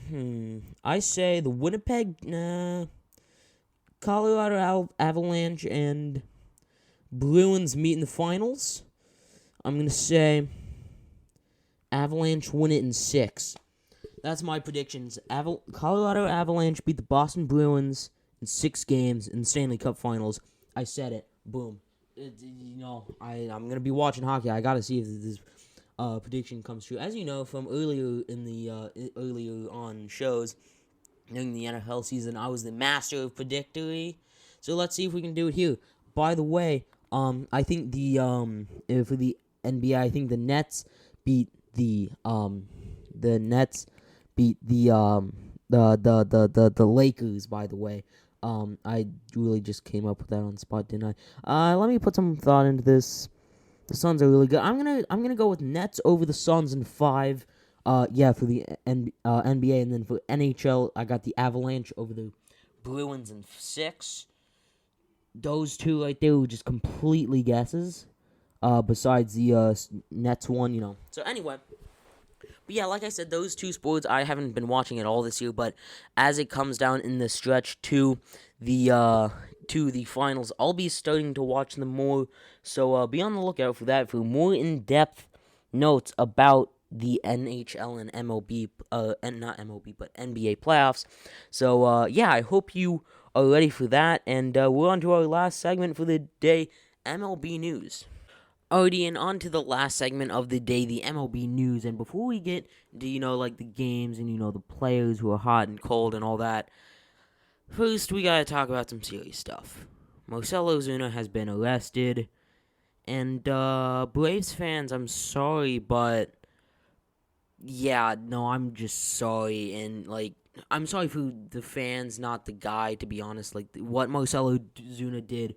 the Winnipeg, Colorado Avalanche and Bruins meet in the finals. I'm gonna say Avalanche win it in 6. That's my predictions. Colorado Avalanche beat the Boston Bruins in 6 games in the Stanley Cup Finals. I said it. Boom. I'm going to be watching hockey. I got to see if this prediction comes true. As you know from earlier in the earlier on shows during the NFL season, I was the master of predictory. So let's see if we can do it here. By the way, I think for the NBA, I think the Nets beat the Lakers, by the way. I really just came up with that on the spot, didn't I? Let me put some thought into this. The Suns are really good. I'm gonna go with Nets over the Suns in 5. For the NBA, and then for NHL, I got the Avalanche over the Bruins in 6. Those two right there were just completely guesses. Besides the Nets one. So anyway. But yeah, like I said, those two sports I haven't been watching at all this year. But as it comes down in the stretch to the finals, I'll be starting to watch them more. So be on the lookout for that for more in-depth notes about the NHL and MLB, and not MLB, but NBA playoffs. So yeah, I hope you are ready for that. And we're on to our last segment for the day, MLB news. Alrighty, and on to the last segment of the day, the MLB news. And before we get to, the games and, the players who are hot and cold and all that, first we gotta talk about some serious stuff. Marcell Ozuna has been arrested. And, Braves fans, I'm sorry, but, yeah, no, I'm just sorry. And, I'm sorry for the fans, not the guy, to be honest. What Marcell Ozuna did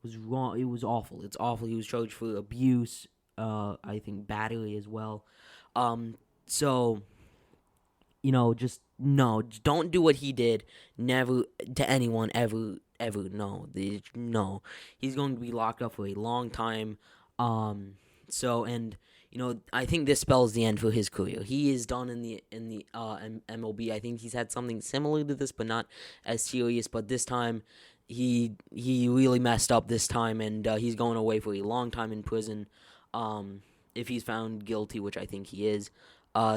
was wrong. It was awful. It's awful. He was charged for abuse, I think battery as well. So, just don't do what he did. Never to anyone ever. No. He's going to be locked up for a long time. I think this spells the end for his career. He is done in the MLB. I think he's had something similar to this, but not as serious. But this time, he really messed up this time, and he's going away for a long time in prison. If he's found guilty, which I think he is.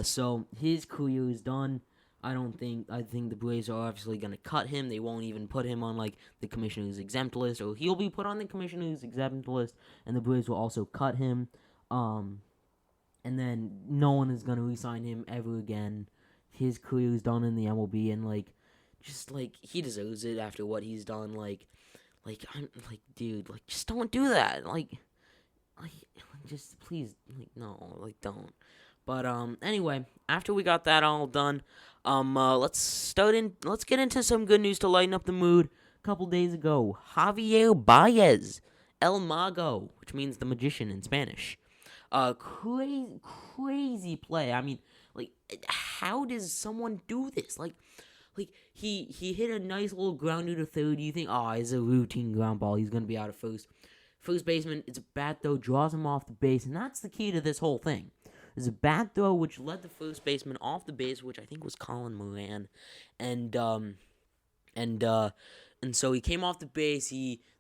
So his career is done. I think the Braves are obviously going to cut him. They won't even put him on the commissioner's exempt list, or he'll be put on the commissioner's exempt list, and the Braves will also cut him. And then no one is going to re-sign him ever again. His career is done in the MLB, and he deserves it after what he's done. Dude, just don't do that. Just please, no, don't. But anyway, after we got that all done, let's get into some good news to lighten up the mood. A couple days ago, Javier Baez, El Mago, which means the magician in Spanish. Crazy play. I mean, how does someone do this? He hit a nice little grounder to third. You think, it's a routine ground ball. He's going to be out of first. First baseman, it's a bad throw, draws him off the base, and that's the key to this whole thing. It's a bad throw which led the first baseman off the base, which I think was Colin Moran. And so he came off the base.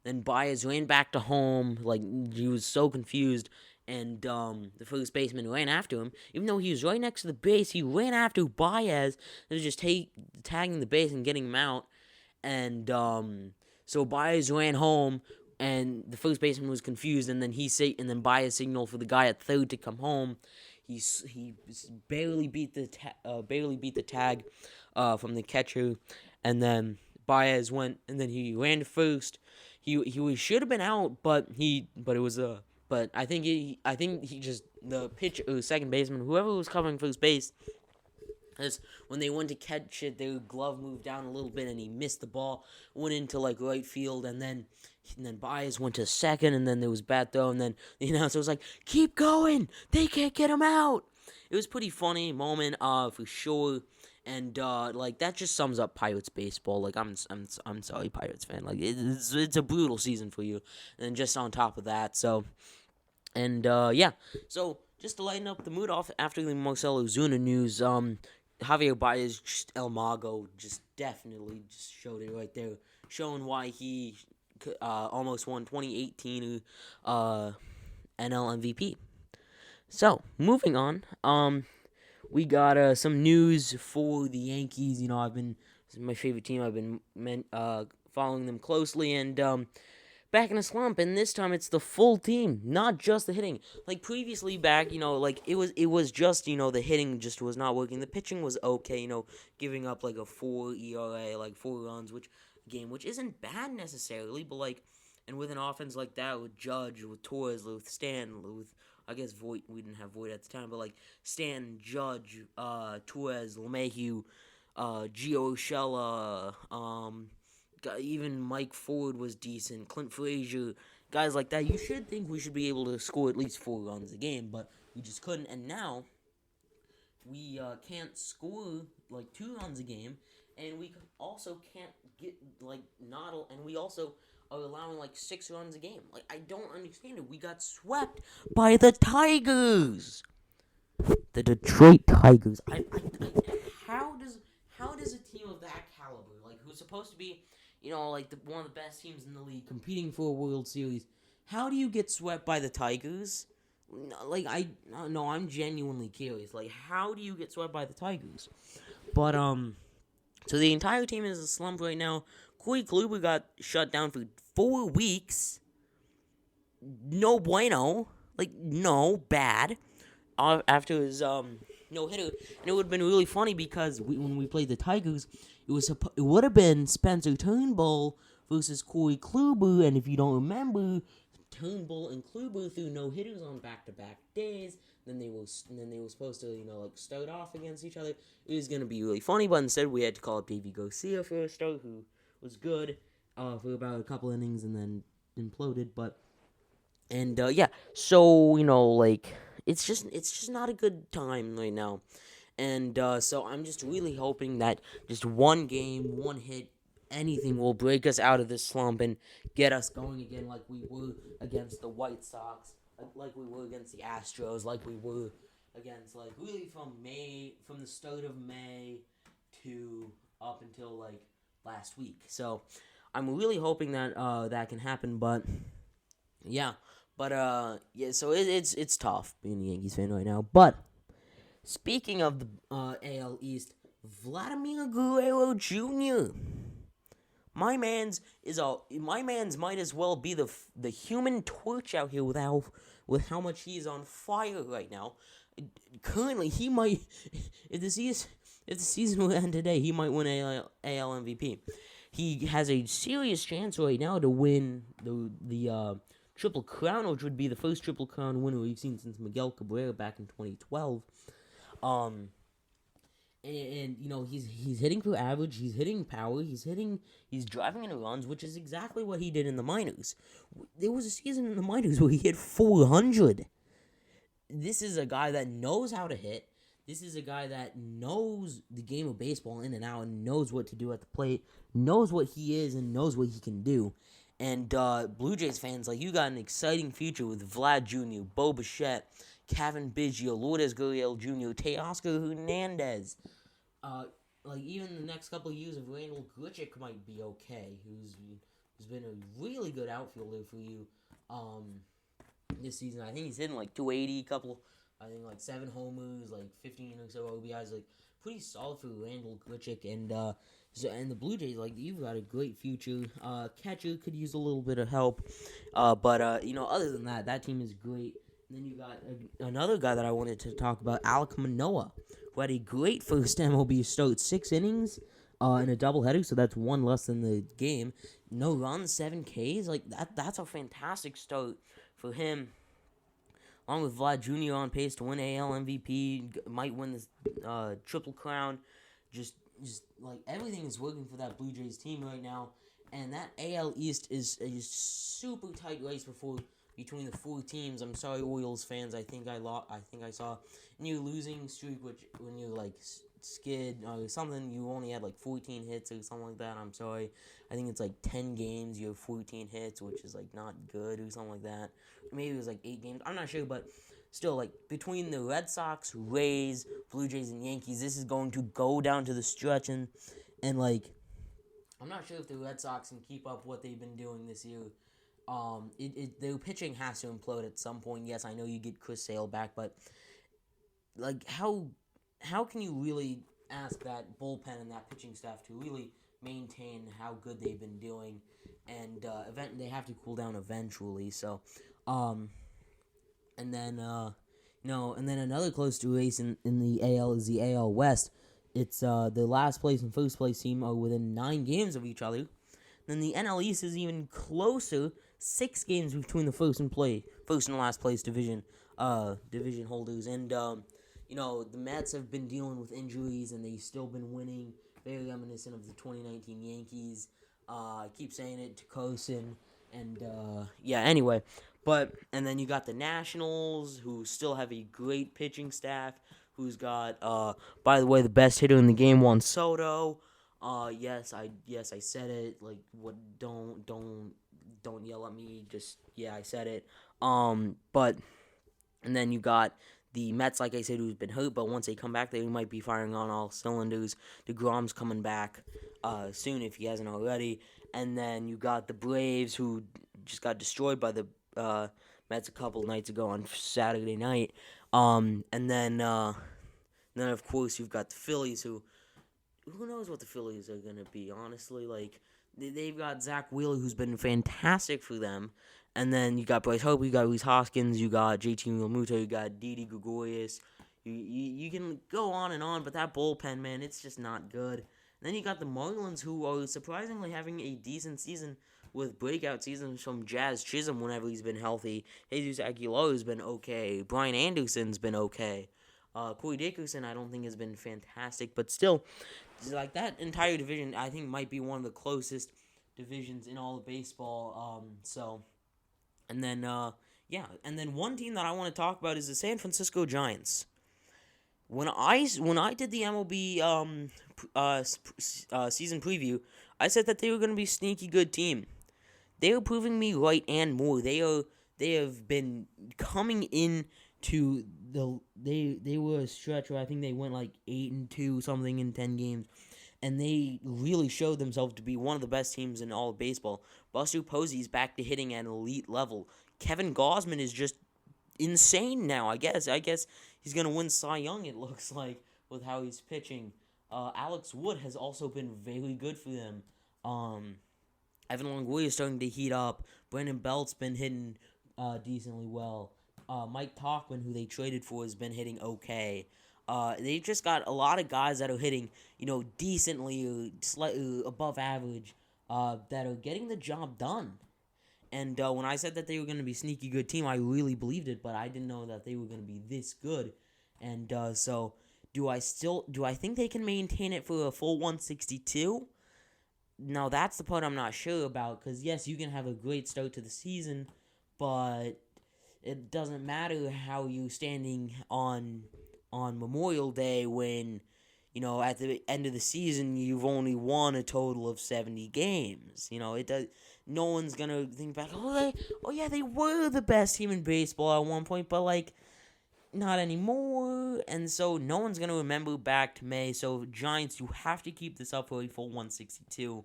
Then Baez ran back to home. He was so confused. And the first baseman ran after him. Even though he was right next to the base, he ran after Baez and was just tagging the base and getting him out. And so Baez ran home, and the first baseman was confused. And then Baez signaled for the guy at third to come home. He barely beat the tag from the catcher, and then Baez went, and then he ran to first. He should have been out, but I think he just, the pitcher, second baseman, whoever was covering first base, as when they went to catch it, their glove moved down a little bit and he missed the ball, went into right field, and then Baez went to second, and then there was bad throw, and then the announcer was like, "Keep going, they can't get him out." It was a pretty funny moment, for sure, And like that just sums up Pirates baseball. Like I'm sorry, Pirates fan. Like it's a brutal season for you. And just on top of that, so and yeah, so just to lighten up the mood off after the Marcelo Zuna news, Javier Baez, just El Mago, just definitely just showed it right there, showing why he almost won 2018 NL MVP. So moving on, we got some news for the Yankees. You know, this is my favorite team. I've been following them closely, and back in a slump, and this time it's the full team, not just the hitting. Like previously back, like it was just, the hitting just was not working. The pitching was okay, giving up like a 4 ERA, like 4 runs, which isn't bad necessarily, but like, and with an offense like that, with Judge, with Torres, with Stan, with, I guess Voit, we didn't have Voit at the time, but like Stan, Judge, Torres, LeMahieu, Gio Urshela, even Mike Ford was decent. Clint Frazier, guys like that. You should think we should be able to score at least 4 runs a game, but we just couldn't. And now we can't score like 2 runs a game, and we also can't get like not. And we also are allowing like 6 runs a game. Like I don't understand it. We got swept by the Tigers, the Detroit Tigers. How does a team of that caliber, like who's supposed to be, like one of the best teams in the league, competing for a World Series, how do you get swept by the Tigers? Like I'm genuinely curious. Like, how do you get swept by the Tigers? But so the entire team is a slump right now. Corey Kluber got shut down for 4 weeks. No bueno. Like, no, bad. After his no hitter, and it would have been really funny because when we played the Tigers, it would have been Spencer Turnbull versus Corey Kluber, and if you don't remember, Turnbull and Kluber threw no hitters on back-to-back days. Then they were supposed to like start off against each other. It was gonna be really funny, but instead we had to call up Davey Garcia for a start, who was good for about a couple innings and then imploded. But yeah, so like. It's just not a good time right now. And so I'm just really hoping that just one game, one hit, anything will break us out of this slump and get us going again like we were against the White Sox, like we were against the Astros, like we were against, like, really from the start of May to up until, like, last week. So I'm really hoping that that can happen, but yeah. But yeah, so it's tough being a Yankees fan right now. But speaking of the AL East, Vladimir Guerrero Jr. My man's might as well be the Human Torch out here with how much he's on fire right now. Currently, he might if the season will end today, he might win AL MVP. He has a serious chance right now to win the Triple Crown, which would be the first Triple Crown winner we've seen since Miguel Cabrera back in 2012. And he's hitting for average, he's hitting power, he's driving into runs, which is exactly what he did in the minors. There was a season in the minors where he hit 400. This is a guy that knows how to hit. This is a guy that knows the game of baseball in and out and knows what to do at the plate, knows what he is and knows what he can do. And Blue Jays fans, like, you got an exciting future with Vlad Jr., Bo Bichette, Kevin Biggio, Lourdes Gurriel Jr., Teoscar Hernandez. Like, even the next couple of years of Randall Grichuk might be okay, who's been a really good outfielder for you this season. I think he's hitting like 280, I think like 7 homers, like 15 or so OBIs, like pretty solid for Randall Grichuk. And and the Blue Jays, like, you've got a great future. Catcher could use a little bit of help, but other than that, that team is great. And then you got another guy that I wanted to talk about, Alek Manoah, who had a great first MLB start, 6 innings in a doubleheader, so that's 1 less than the game. No runs, 7 Ks, like that's a fantastic start for him. Along with Vlad Jr. on pace to win AL MVP, might win this Triple Crown. Just like everything is working for that Blue Jays team right now, and that AL East is a super tight race between the 4 teams. I'm sorry, Orioles fans. I think I saw a new losing streak, which when you're like skid or something. You only had like 14 hits or something like that. I'm sorry. I think it's like 10 games. You have 14 hits, which is like not good or something like that. Maybe it was like 8 games. I'm not sure, but still, like between the Red Sox, Rays, Blue Jays, and Yankees, this is going to go down to the stretch, and like I'm not sure if the Red Sox can keep up what they've been doing this year. Their pitching has to implode at some point. Yes, I know you get Chris Sale back, but like how can you really ask that bullpen and that pitching staff to really maintain how good they've been doing? And they have to cool down eventually. So, and then and then another close to race in the AL is the AL West. It's the last place and first place team are within 9 games of each other. Then the NL East is even closer, 6 games between the first and last place division holders. And the Mets have been dealing with injuries, and they've still been winning. Very reminiscent of the 2019 Yankees. I keep saying it to Carson, and anyway. And then you got the Nationals, who still have a great pitching staff. Who's got, by the way, the best hitter in the game, Juan Soto. Yes, I said it. Like, what? Don't yell at me. I said it. And then you got the Mets, like I said, who's been hurt, but once they come back, they might be firing on all cylinders. DeGrom's coming back soon if he hasn't already. And then you got the Braves, who just got destroyed by the Mets a couple nights ago on Saturday night. And then of course you've got the Phillies, who knows what the Phillies are gonna be. Honestly, like they've got Zach Wheeler, who's been fantastic for them, and then you got Bryce Harper, you got Rhys Hoskins, you got JT Realmuto, you got Didi Gregorius. You can go on, but that bullpen, man, it's just not good. And then you got the Marlins, who are surprisingly having a decent season, with breakout seasons from Jazz Chisholm whenever he's been healthy. Jesus Aguilar's been okay. Brian Anderson's been okay. Corey Dickerson, I don't think, has been fantastic. But still, like that entire division, I think, might be one of the closest divisions in all of baseball. And then one team that I want to talk about is the San Francisco Giants. When I did the MLB season preview, I said that they were going to be a sneaky good team. They are proving me right and more. They have been coming in to they were a stretch where I think they went like 8-2 something in 10 games, and they really showed themselves to be one of the best teams in all of baseball. Buster Posey's back to hitting at an elite level. Kevin Gausman is just insane now. I guess he's gonna win Cy Young, it looks like, with how he's pitching. Alex Wood has also been very good for them. Evan Longoria is starting to heat up. Brandon Belt's been hitting decently well. Mike Tauchman, who they traded for, has been hitting okay. They've just got a lot of guys that are hitting, decently or slightly above average, that are getting the job done. And when I said that they were going to be a sneaky good team, I really believed it, but I didn't know that they were going to be this good. And so, do I think they can maintain it for a full 162? Now, that's the part I'm not sure about, because, yes, you can have a great start to the season, but it doesn't matter how you're standing on Memorial Day when, at the end of the season, you've only won a total of 70 games. It does. No one's going to think back, they were the best team in baseball at one point, but, not anymore. And so no one's going to remember back to May. So Giants, you have to keep this up for a full 162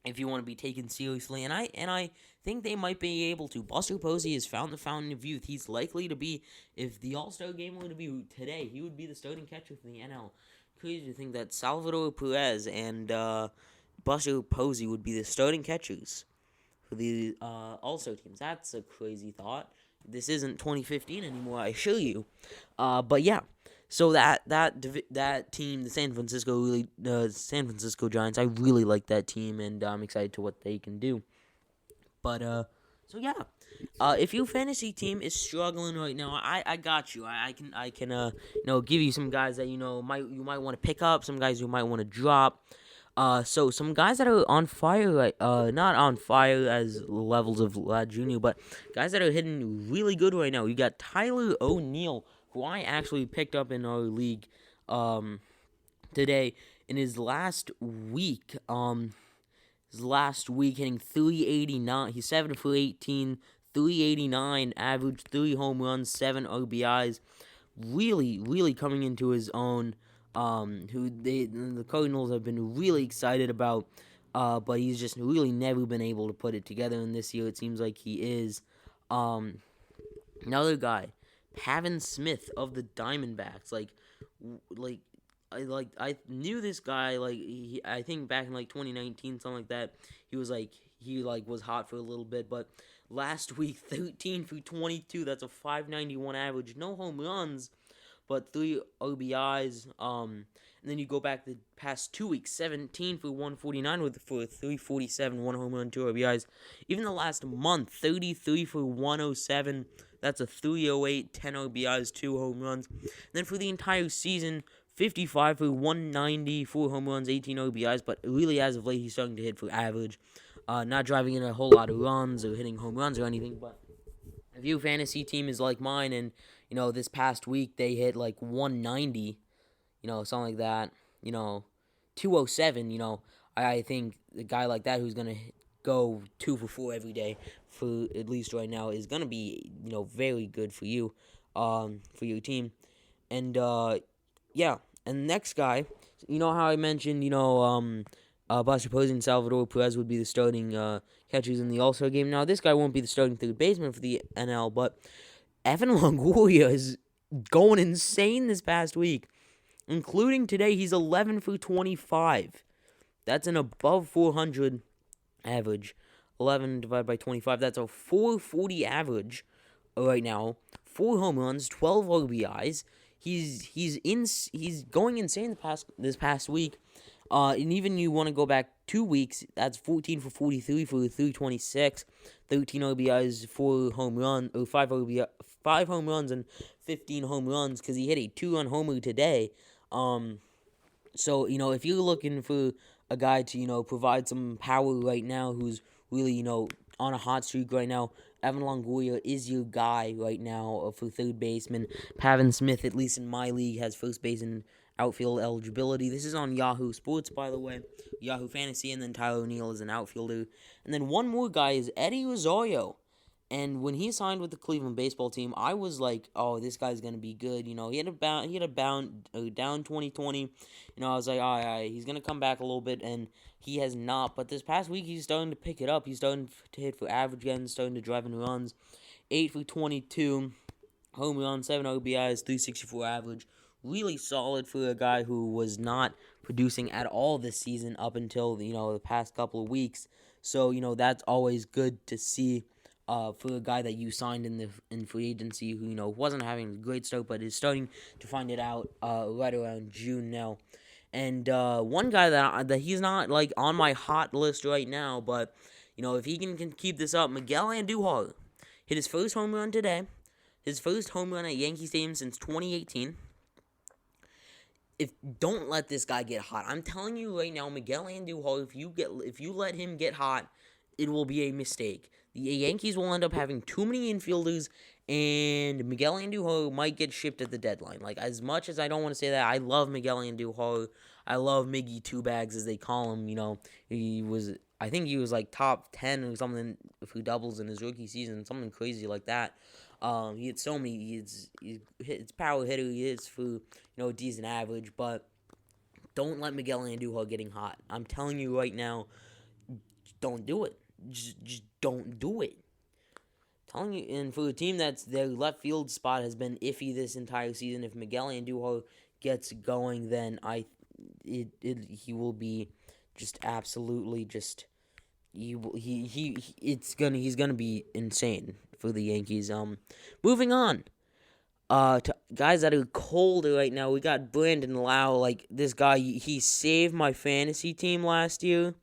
if you want to be taken seriously. And I think they might be able to. Buster Posey has found the fountain of youth. He's likely to be, if the All-Star game were to be today, he would be the starting catcher for the NL. Crazy to think that Salvador Perez and Buster Posey would be the starting catchers for the All-Star teams. That's a crazy thought. This isn't 2015 anymore, I assure you. But yeah, so that team, the San Francisco Giants, I really like that team, and I'm excited to what they can do. But so yeah, if your fantasy team is struggling right now, I got you. I can give you some guys that you might want to pick up, some guys you might want to drop. So some guys that are on fire, not on fire as levels of Vlad Jr., but guys that are hitting really good right now. You got Tyler O'Neill, who I actually picked up in our league today in his last week. Hitting 389. He's 7 for 18, 389 average, 3 home runs, 7 RBIs. Really, really coming into his own. The Cardinals have been really excited about, but he's just really never been able to put it together. And this year, it seems like he is. Another guy, Pavin Smith of the Diamondbacks. I knew this guy. I think back in 2019, something like that. He was hot for a little bit, but last week 13 for 22. That's a 591 average. No home runs, but 3 RBIs. And then you go back the past 2 weeks, 17 for 149 for 347, 1 home run, 2 RBIs. Even the last month, 33 for 107. That's a 308, 10 RBIs, 2 home runs. And then for the entire season, 55 for 190, 4 home runs, 18 RBIs. But really, as of late, he's starting to hit for average. Not driving in a whole lot of runs or hitting home runs or anything. But if your fantasy team is like mine and, this past week they hit 190, something like that, 207, I think a guy like that who's going to go 2 for 4 every day, for at least right now, is going to be, very good for you, for your team. And, yeah. And next guy, how I mentioned, Buster Posey and Salvador Perez would be the starting catchers in the All-Star game. Now, this guy won't be the starting third baseman for the NL, but Evan Longoria is going insane this past week. Including today, he's 11 for 25. That's an above 400 average. 11 divided by 25, that's a 440 right now. 4 home runs, 12 RBIs. He's going insane this past week. And even you want to go back 2 weeks, that's 14 for 43 for 326, 13 RBIs, 5 home runs and 15 home runs because he hit a 2-run homer today. So, if you're looking for a guy to, provide some power right now who's really, on a hot streak right now, Evan Longoria is your guy right now for third baseman. Pavin Smith, at least in my league, has first base and outfield eligibility. This is on Yahoo Sports, by the way. Yahoo Fantasy, and then Tyler O'Neill is an outfielder. And then one more guy is Eddie Rosario. And when he signed with the Cleveland baseball team, I was like, oh, this guy's going to be good. He had a down 2020. I was like, all right, he's going to come back a little bit, and he has not. But this past week, he's starting to pick it up. He's starting to hit for average again, starting to drive in runs. 8 for 22, home run, 7 RBIs, 364 average. Really solid for a guy who was not producing at all this season up until, the past couple of weeks. So, that's always good to see. For a guy that you signed in free agency who, wasn't having a great start, but is starting to find it out right around June now. And one guy that he's not, on my hot list right now, but, if he can keep this up, Miguel Andujar hit his first home run today, his first home run at Yankee Stadium since 2018. Don't let this guy get hot. I'm telling you right now, Miguel Andujar, if you let him get hot, it will be a mistake. The Yankees will end up having too many infielders, and Miguel Andujar might get shipped at the deadline. As much as I don't want to say that, I love Miguel Andujar. I love Miggy Two Bags, as they call him. I think he was top 10 or something for doubles in his rookie season, something crazy like that. He hit so many. He's power hitter. He hits for decent average, but don't let Miguel Andujar getting hot. I'm telling you right now, don't do it. Just don't do it. I'm telling you, and for a team that's their left field spot has been iffy this entire season, if Miguel Andujar gets going, then he will be just absolutely just he's gonna be insane for the Yankees. Moving on. To guys that are cold right now, we got Brandon Lau. This guy, he saved my fantasy team last year.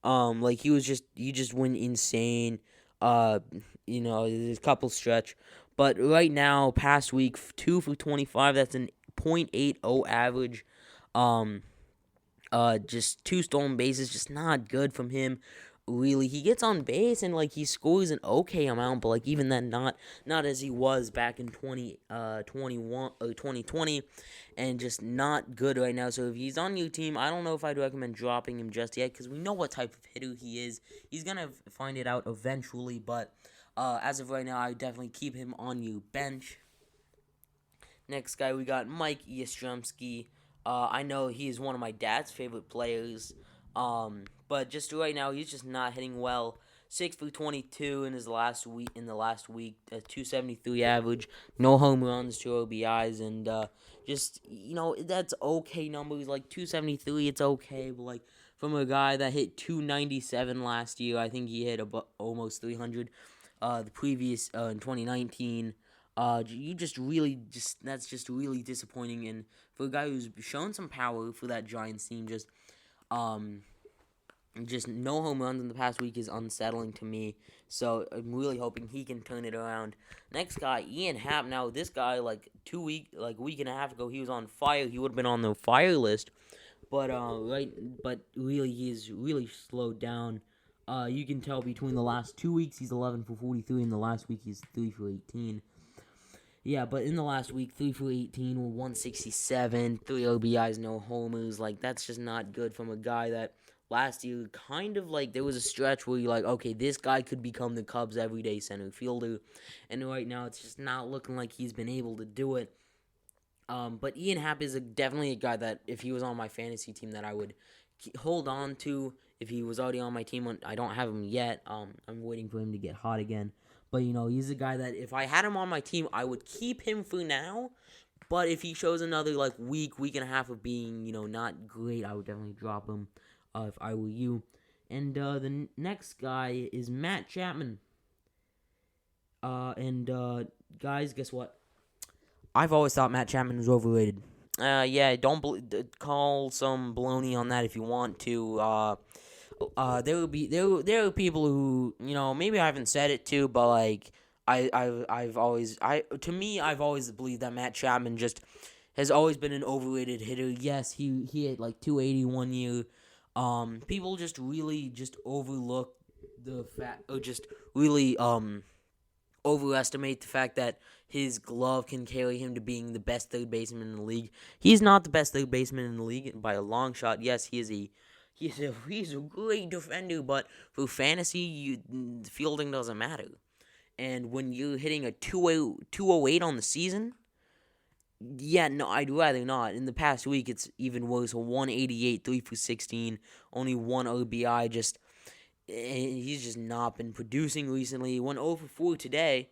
He just went insane. There's a couple stretch. But right now, past week, 2 for 25, that's an .80 average. Just 2 stolen bases, just not good from him. really. He gets on base and like he scores an okay amount, but like even then, not as he was back in 2020, and just not good right now. So if he's on your team, I don't know if I'd recommend dropping him just yet because we know what type of hitter he is. He's gonna find it out eventually, but as of right now, I would definitely keep him on your bench. Next guy, we got Mike Yastrzemski. I know he is one of my dad's favorite players, but just right now he's just not hitting well. 6 for 22 in his last week. In the last week, a 273 average, no home runs, 2 RBIs, and just that's okay numbers. Like 273, it's okay, but like from a guy that hit 297 last year, I think he hit almost 300. The previous in 2019. You that's just really disappointing. And for a guy who's shown some power for that Giants team, just no home runs in the past week is unsettling to me. So I'm really hoping he can turn it around. Next guy, Ian Happ. Now this guy, like a week and a half ago, he was on fire. He would have been on the fire list, but really he's really slowed down. You can tell between the last 2 weeks he's 11 for 43, and the last week he's 3 for 18. Yeah, but in the last week, 3 for 18 with 167, 3 RBIs, no homers. Like, that's just not good from a guy that last year kind of like there was a stretch where you're like, okay, this guy could become the Cubs' everyday center fielder. And right now, it's just not looking like he's been able to do it. But Ian Happ is definitely a guy that if he was on my fantasy team that I would hold on to. If he was already on my team, I don't have him yet. I'm waiting for him to get hot again. But, he's a guy that if I had him on my team, I would keep him for now. But if he shows another, week and a half of being, not great, I would definitely drop him if I were you. And the next guy is Matt Chapman. Guys, guess what? I've always thought Matt Chapman was overrated. Don't call some baloney on that if you want to. There are people who maybe I haven't said it to, but like I've always believed that Matt Chapman just has always been an overrated hitter. Yes, he hit like 280 1 year. People just really just overlook the fact, or just really overestimate the fact that his glove can carry him to being the best third baseman in the league. He's not the best third baseman in the league by a long shot. Yes, he's a great defender, but for fantasy, fielding doesn't matter. And when you're hitting a 208 on the season, I'd rather not. In the past week, it's even worse. 188, 3 for 16, only 1 RBI. He's just not been producing recently. He went 0 for 4 today.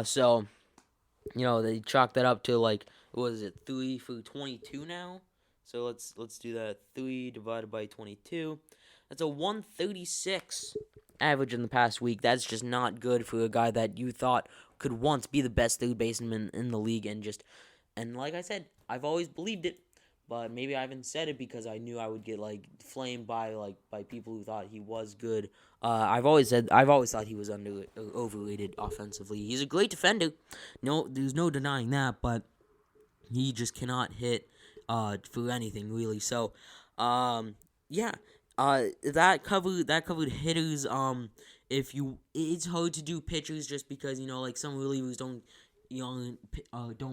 So they chalked that up to 3 for 22 now. So let's do that. 3 divided by 22. That's a 136 average in the past week. That's just not good for a guy that you thought could once be the best third baseman in the league. And like I said, I've always believed it, but maybe I haven't said it because I knew I would get flamed by people who thought he was good. I've always thought he was overrated offensively. He's a great defender. No, there's no denying that, but he just cannot hit for anything really. So, that covered hitters. It's hard to do pitchers just because some relievers don't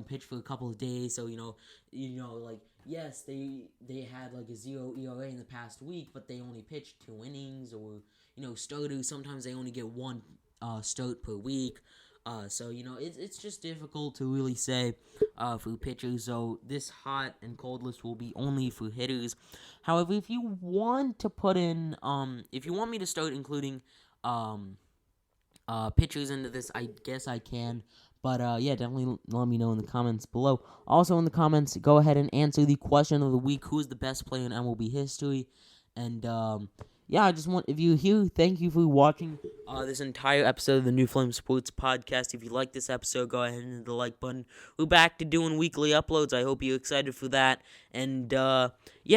pitch for a couple of days. So yes, they had a 0 ERA in the past week, but they only pitched 2 innings, or starters sometimes they only get 1 start per week. So it's just difficult to really say for pitchers. So this hot and cold list will be only for hitters. However, if you want to put in, if you want me to start including pitchers into this, I guess I can. But definitely let me know in the comments below. Also in the comments, go ahead and answer the question of the week: who is the best player in MLB history? And I just want, if you're here, thank you for watching this entire episode of the New Flame Sports Podcast. If you like this episode, go ahead and hit the like button. We're back to doing weekly uploads. I hope you're excited for that. And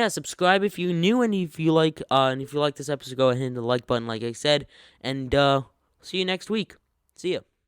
subscribe if you're new, and if you like this episode, go ahead and hit the like button, like I said. And see you next week. See ya.